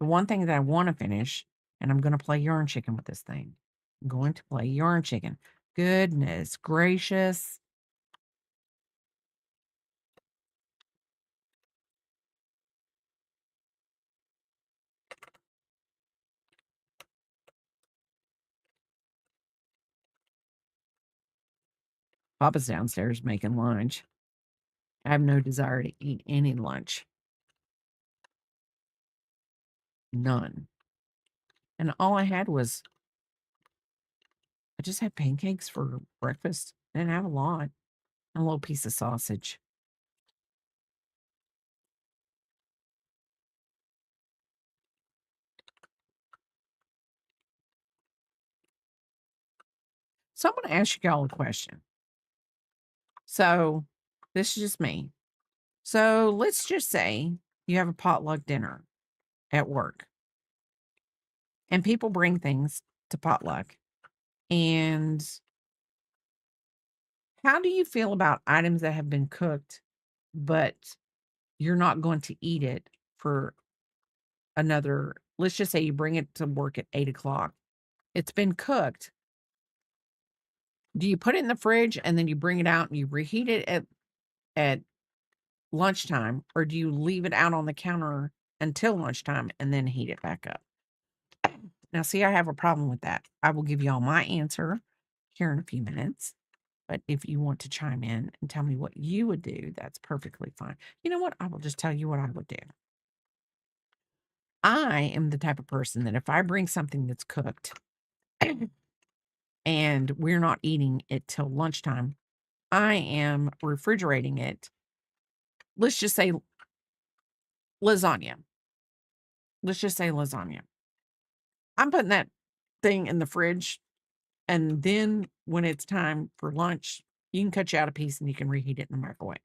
The one thing that I want to finish, and I'm going to play yarn chicken with this thing. I'm going to play yarn chicken. Goodness gracious. Papa's downstairs making lunch. I have no desire to eat any lunch. None. And all I had was, I just had pancakes for breakfast. I didn't have a lot. And a little piece of sausage. So I'm going to ask y'all a question. So this is just me. So let's just say you have a potluck dinner at work and people bring things to potluck And how do you feel about items that have been cooked, but you're not going to eat it for another, let's just say you bring it to work at 8 o'clock. It's been cooked. Do you put it in the fridge and then you bring it out and you reheat it at lunchtime, or do you leave it out on the counter until lunchtime and then heat it back up? Now, see, I have a problem with that. I will give y'all my answer here in a few minutes. But if you want to chime in and tell me what you would do, that's perfectly fine. You know what? I will just tell you what I would do. I am the type of person that if I bring something that's cooked and we're not eating it till lunchtime, I am refrigerating it. Let's just say lasagna. Let's just say lasagna. I'm putting that thing in the fridge, and then when it's time for lunch, you can cut you out a piece and you can reheat it in the microwave.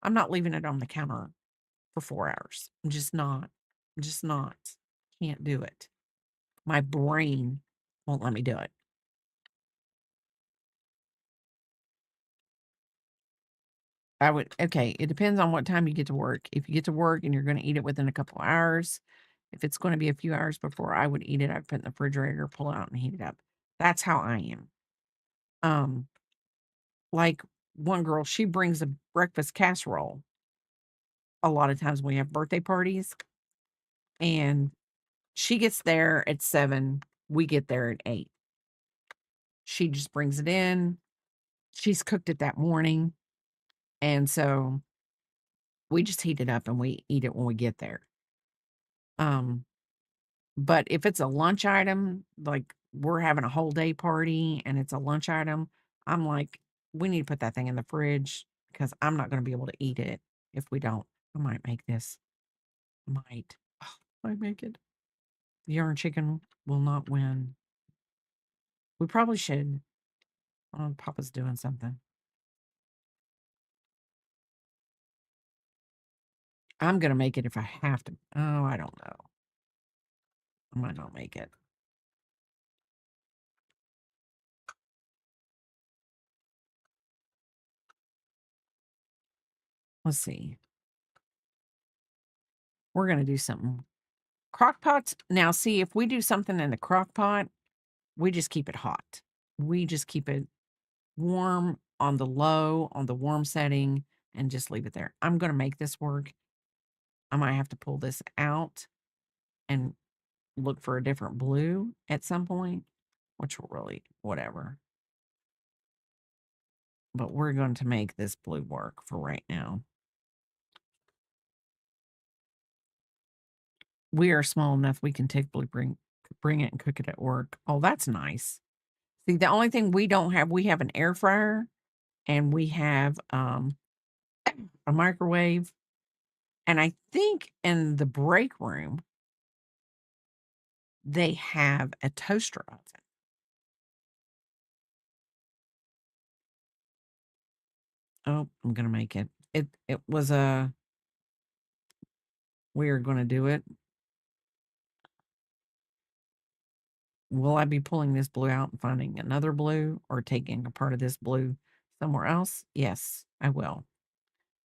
I'm not leaving it on the counter for 4 hours. I'm just not. I'm just not. Can't do it. My brain won't let me do it. Okay, it depends on what time you get to work. If you get to work and you're going to eat it within a couple of hours, if it's going to be a few hours before I would eat it, I'd put it in the refrigerator, pull it out, and heat it up. That's how I am. Like one girl, she brings a breakfast casserole a lot of times when we have birthday parties, and she gets there at 7, we get there at 8. She just brings it in. She's cooked it that morning, and so we just heat it up and we eat it when we get there. But if it's a lunch item, like we're having a whole day party and it's a lunch item, I'm like, we need to put that thing in the fridge because I'm not going to be able to eat it if we don't. I might make this. Might. Oh, might make it. The yarn chicken will not win. We probably should. Oh, Papa's doing something. I'm going to make it if I have to. Oh, I don't know. I might not make it. Let's see. We're going to do something. Crock pots. Now, see, if we do something in the crock pot, we just keep it hot. We just keep it warm on the low, on the warm setting, and just leave it there. I'm going to make this work. I might have to pull this out and look for a different blue at some point, which will really, whatever. But we're going to make this blue work for right now. We are small enough we can take blue, bring it and cook it at work. Oh, that's nice. See, the only thing we don't have, we have an air fryer and we have a microwave. And I think in the break room, they have a toaster oven. Oh, I'm gonna make it. It was a we are gonna do it. Will I be pulling this blue out and finding another blue or taking a part of this blue somewhere else? Yes, I will.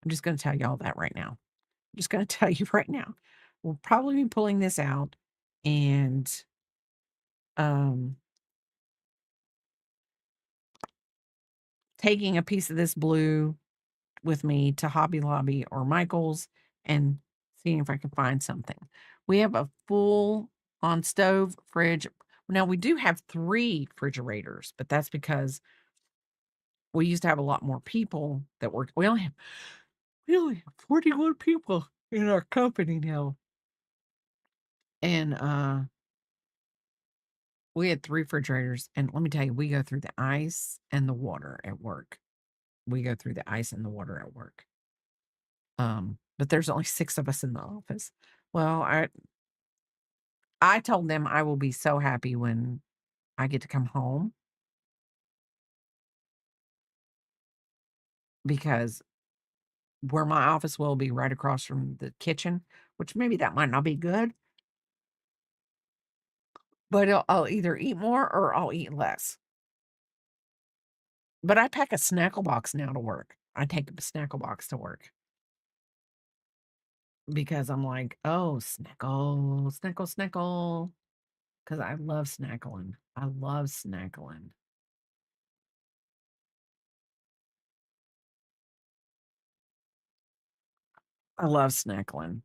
I'm just gonna tell you all that right now. I'm just gonna tell you right now. We'll probably be pulling this out and taking a piece of this blue with me to Hobby Lobby or Michael's and seeing if I can find something. We have a full on stove, fridge. Now we do have 3 refrigerators, but that's because we used to have a lot more people that worked. We only have 41 people in our company now. And we had 3 refrigerators, and let me tell you, we go through the ice and the water at work. We go through the ice and the water at work. But there's only 6 of us in the office. Well, I told them I will be so happy when I get to come home because where my office will be right across from the kitchen, which maybe that might not be good, but I'll either eat more or I'll eat less. But I pack a snackle box now to work. I take a snackle box to work because I'm like, oh, snackle, snackle, snackle. Because I love snackling. I love snackling. I love snackling.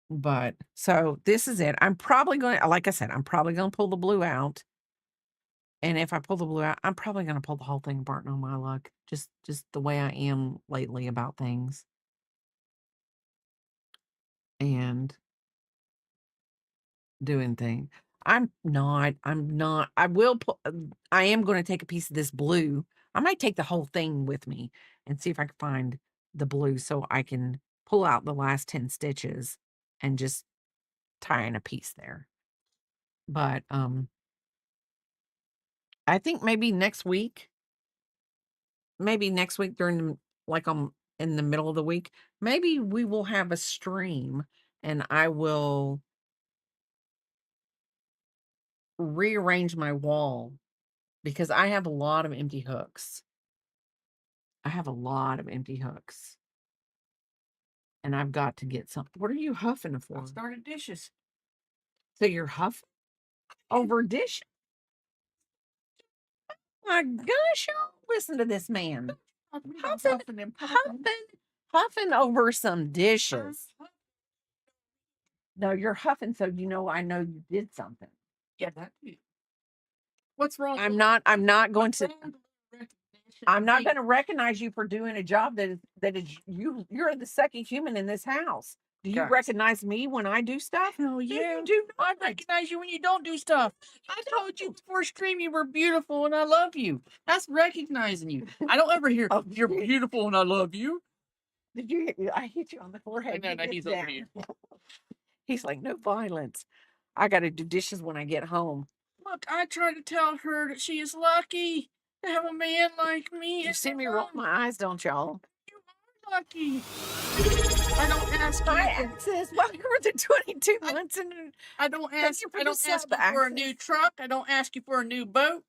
But so this is it. I'm probably going to, like I said, I'm probably going to pull the blue out. And if I pull the blue out, I'm probably going to pull the whole thing apart on my luck. Just the way I am lately about things. And doing things. I'm not. I will put, I am going to take a piece of this blue. I might take the whole thing with me and see if I can find the blue so I can pull out the last 10 stitches and just tie in a piece there. But I think maybe next week during like in the middle of the week, maybe we will have a stream and I will rearrange my wall because I have a lot of empty hooks. I have a lot of empty hooks. And I've got to get some. What are you huffing for? I started dishes. So you're huffing over dish? My gosh, y'all, listen to this man. Huffing over some dishes. No, you're huffing so you know I know you did something. Yeah, that too. What's wrong? I'm not going to recognize you for doing a job that is you're the second human in this house. Do you Guys. recognize me when I do stuff? Hell No, yeah. you do I not. recognize you when you don't do stuff. I told you before stream you were beautiful and I love you. That's recognizing you. I don't ever hear, Oh, you're beautiful and I love you. Did you? I hit you on the forehead. No, You get he's over down. here. He's like, no violence. I got to do dishes when I get home. Look, I try to tell her that she is lucky to have a man like me. You and see a me roll mom. my eyes, don't y'all? You are lucky. I don't ask you. My access. Welcome to 22 months and I don't Thank ask. you for I the don't ask sub you for a new access. truck. I don't ask you for a new boat.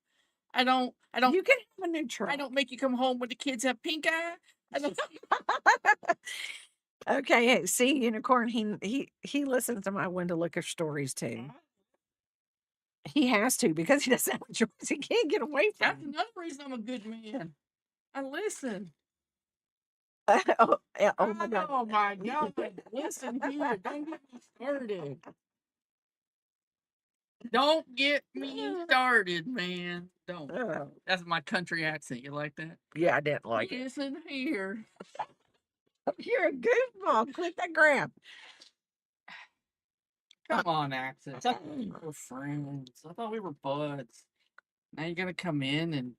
I don't. you can have a new truck. I don't make you come home when the kids have pink eye. I don't. Okay, hey, see, Unicorn, he listens to my Window Liquor stories too. He has to because he doesn't have a choice. He can't get away from That's another reason I'm a good man. I listen. oh, yeah, oh my God. Oh my God! Listen here. Don't get me started. Don't get me started, man. Don't. Oh, That's my country accent. You like that? yeah, I didn't like it. Listen here. You're a goofball. Quit that crap. Come on, accents. I thought we were friends. I thought we were buds. Now you're gonna come in and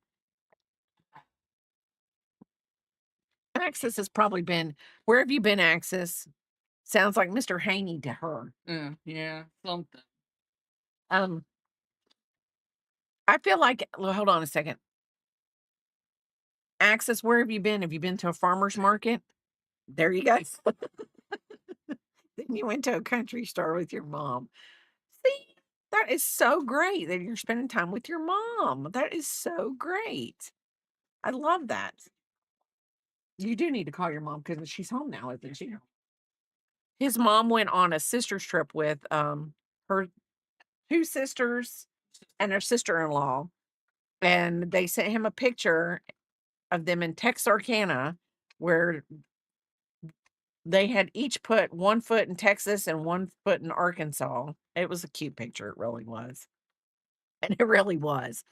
Axis has probably been, where have you been, Axis? Sounds like Mr. Haney to her. yeah, something. I feel like, well, hold on a second. Axis, where have you been? Have you been to a farmer's market? There you go. Then you went to a country store with your mom. See, that is so great that you're spending time with your mom. That is so great. I love that. You do need to call your mom because she's home now, isn't she? His mom went on a sister's trip with her two sisters and her sister-in-law, and they sent him a picture of them in Texarkana where they had each put 1 foot in Texas and 1 foot in Arkansas. It was a cute picture. It really was. And it really was.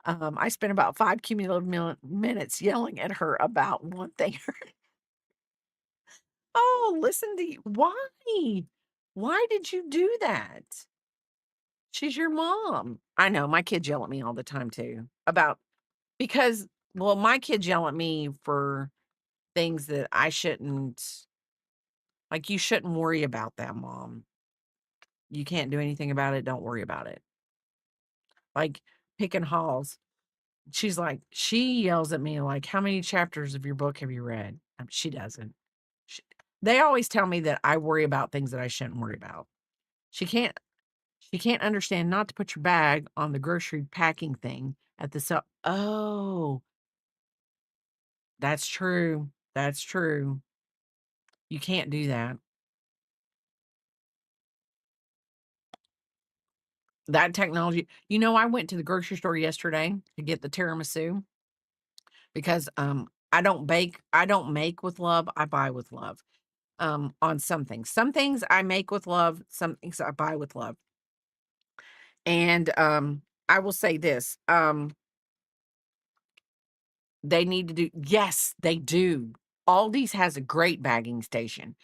I spent about 5 cumulative minutes yelling at her about one thing. Oh, listen to you. Why? Why did you do that? She's your mom. I know my kids yell at me all the time too because, well, my kids yell at me for things that I shouldn't, like, you shouldn't worry about that, Mom. You can't do anything about it. Don't worry about it. Like picking halls. She's like, she yells at me like, how many chapters of your book have you read? She doesn't. They always tell me that I worry about things that I shouldn't worry about. She can't She can't understand not to put your bag on the grocery packing thing at the Oh, that's true. That's true. You can't do that. That technology I went to the grocery store yesterday to get the tiramisu because, I don't make with love, I buy with love, on some things. Some things I make with love, some things I buy with love. And, I will say this, they need to do yes, they do. Aldi's has a great bagging station.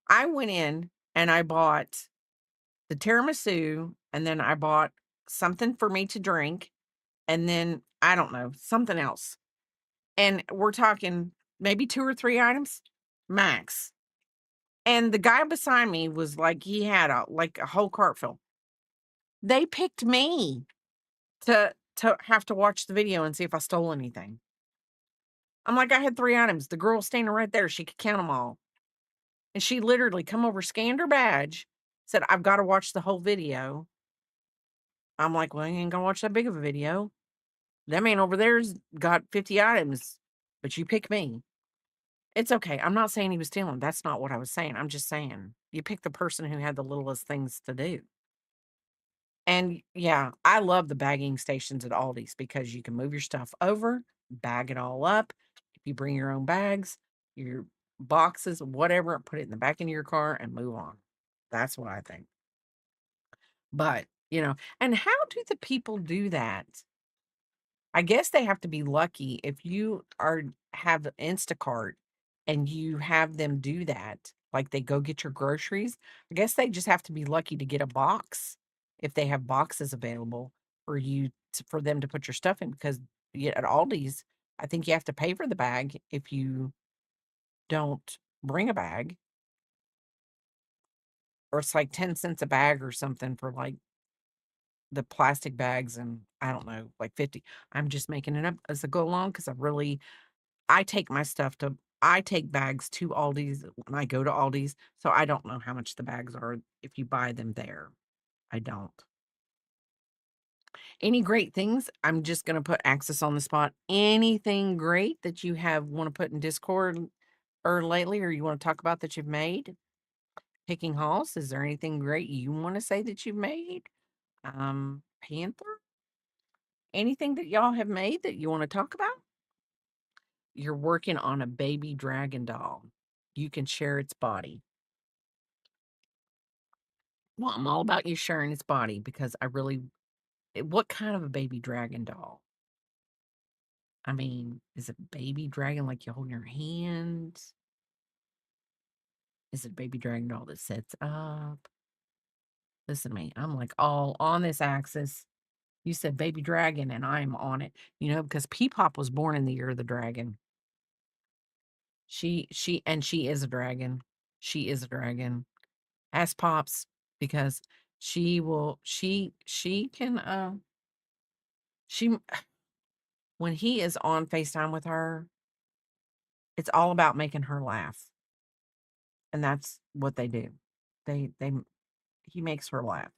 I went in and I bought the tiramisu, and then I bought something for me to drink, and then, I don't know, something else. And we're talking maybe 2 or 3 items max. And the guy beside me was like, he had a whole cart full. They picked me to have to watch the video and see if I stole anything. I'm like, "I had 3 items." The girl standing right there, she could count them all. And she literally come over, scanned her badge, said, "I've gotta watch the whole video." I'm like, "Well, you ain't gonna watch that big of a video. That man over there's got 50 items, but you pick me." It's okay. I'm not saying he was stealing. That's not what I was saying. I'm just saying, you pick the person who had the littlest things to do. And yeah, I love the bagging stations at Aldi's because you can move your stuff over, bag it all up. If you bring your own bags, your boxes, whatever, put it in the back of your car and move on. That's what I think. But, and how do the people do that? I guess they have to be lucky if you have Instacart and you have them do that, like they go get your groceries. I guess they just have to be lucky to get a box if they have boxes available for them to put your stuff in because at Aldi's, I think you have to pay for the bag if you don't bring a bag, or it's like 10 cents a bag or something for like the plastic bags, and I don't know, like 50. I'm just making it up as I go along because I take my stuff to I take bags to Aldi's when I go to Aldi's, so I don't know how much the bags are if you buy them there. I don't. Any great things? I'm just gonna put Access on the spot. Anything great that you wanna put in Discord or lately, or you wanna talk about that you've made? Picking hauls, is there anything great you wanna say that you've made? Panther? Anything that y'all have made that you wanna talk about? You're working on a baby dragon doll. You can share its body. Well, I'm all about you sharing its body because what kind of a baby dragon doll? I mean, is it a baby dragon like you hold in your hand? Is it a baby dragon doll that sits up? Listen to me. I'm like all on this axis. You said baby dragon, and I'm on it. Because Peepop was born in the year of the dragon. She is a dragon. She is a dragon. Ask Pops because she can she when he is on FaceTime with her, it's all about making her laugh. And that's what they do. They He makes her laugh.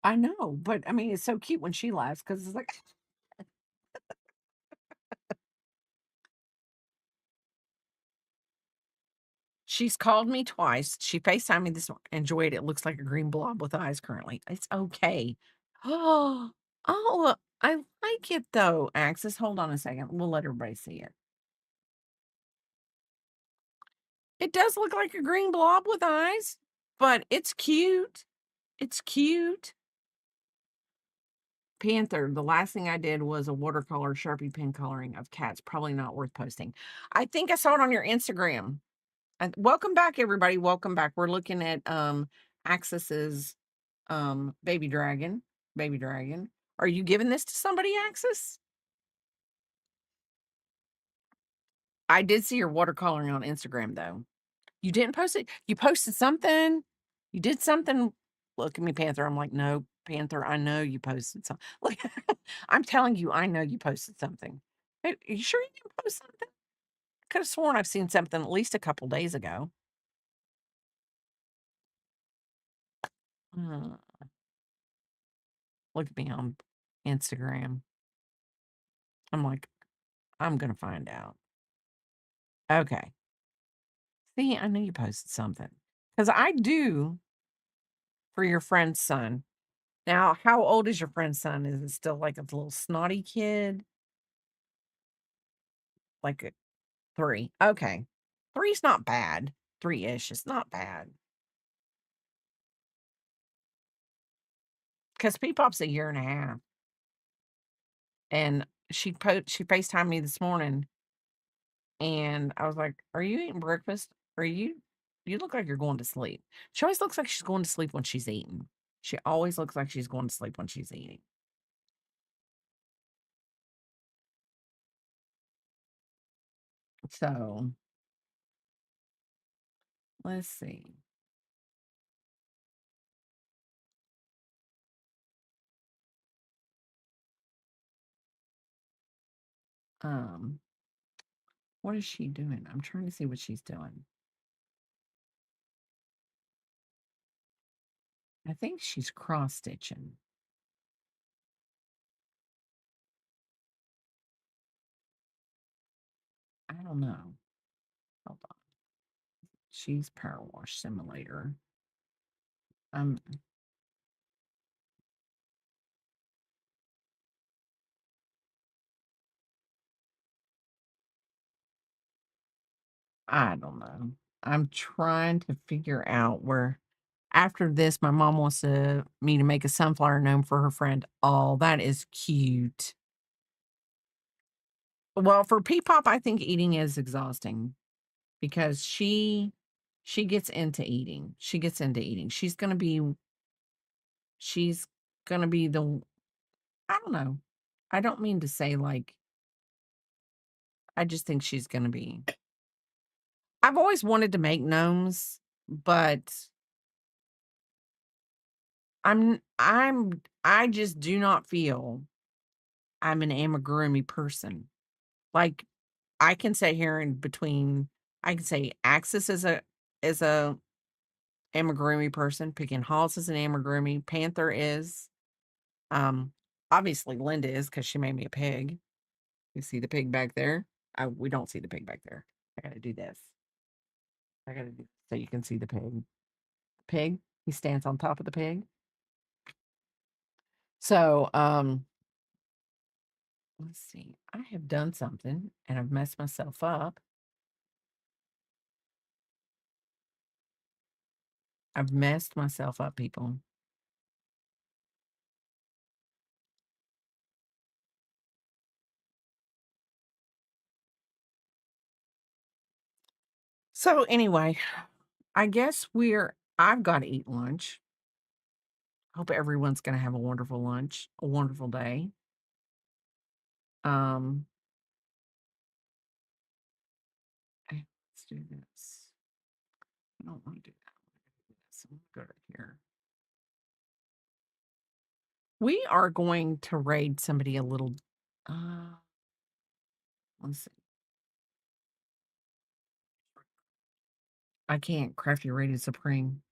I know, but I mean it's so cute when she laughs because it's like she's called me twice. She FaceTimed me this morning. Enjoyed it. Looks like a green blob with eyes currently. It's okay. Oh, oh, I like it though, Axis. Hold on a second. We'll let everybody see it. It does look like a green blob with eyes, but it's cute. It's cute. Panther, the last thing I did was a watercolor Sharpie pen coloring of cats. Probably not worth posting. I think I saw it on your Instagram. Welcome back, everybody. Welcome back. We're looking at Axis's baby dragon. Baby dragon. Are you giving this to somebody, Axis? I did see your watercoloring on Instagram though. You didn't post it? You posted something? You did something? Look at me, Panther. I'm like, no, Panther, I know you posted something. Like, I'm telling you, I know you posted something. Hey, are you sure you didn't post something? I could have sworn I've seen something at least a couple days ago. Uh, look at me on Instagram. I'm like, I'm gonna find out. Okay. See, I knew you posted something. Because I do for your friend's son. Now, how old is your friend's son? Is it still like a little snotty kid? Like a 3. Okay. 3's not bad. 3-ish is not bad. Because P-Pop's a year and a half. And she FaceTimed me this morning, and I was like, "Are you eating breakfast? Are you look like you're going to sleep." She always looks like she's going to sleep when she's eating. She always looks like she's going to sleep when she's eating. So, let's see. Um, what is she doing? I'm trying to see what she's doing. I think she's cross stitching. I don't know. Hold on. She's Power Wash Simulator. Um, I don't know. I'm trying to figure out where after this, my mom wants me to make a sunflower gnome for her friend. Oh, that is cute. Well, for P-Pop, I think eating is exhausting because she gets into eating. She gets into eating. She's gonna be the I don't know. I don't mean to say like I just think she's gonna be. I've always wanted to make gnomes, but I just do not feel I'm an amigurumi person. Like I can sit here in between I can say Axis is a amigurumi person, Pekin Halls is an amigurumi, Panther is. Um obviously Linda is because she made me a pig. You see the pig back there? We don't see the pig back there. I gotta do this. I gotta do so you can see the pig. Pig, he stands on top of the pig. So let's see. I have done something and I've messed myself up. I've messed myself up, people. So anyway, I guess I've got to eat lunch. Hope everyone's going to have a wonderful lunch, a wonderful day. Um, let's do this. I don't want to do that. I'm going to go right here. We are going to raid somebody a little. Let's see. I can't crafty rated supreme.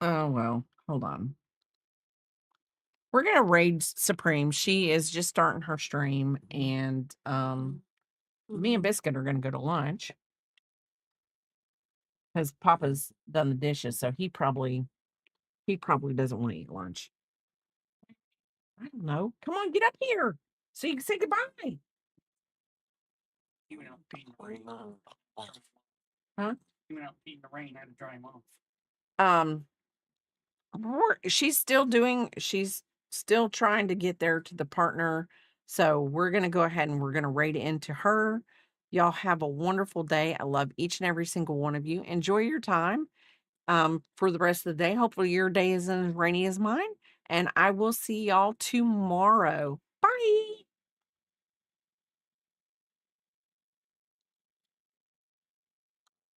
Oh well, hold on. We're gonna raid Supreme. She is just starting her stream, and me and Biscuit are gonna go to lunch because Papa's done the dishes, so he probably doesn't want to eat lunch. I don't know. Come on, get up here so you can say goodbye. You went out in the rain. Huh? You went out in the rain. I had to dry him off. She's still trying to get there to the partner. So we're going to go ahead and we're going to raid into her. Y'all have a wonderful day. I love each and every single one of you. Enjoy your time for the rest of the day. Hopefully your day isn't as rainy as mine. And I will see y'all tomorrow. Bye.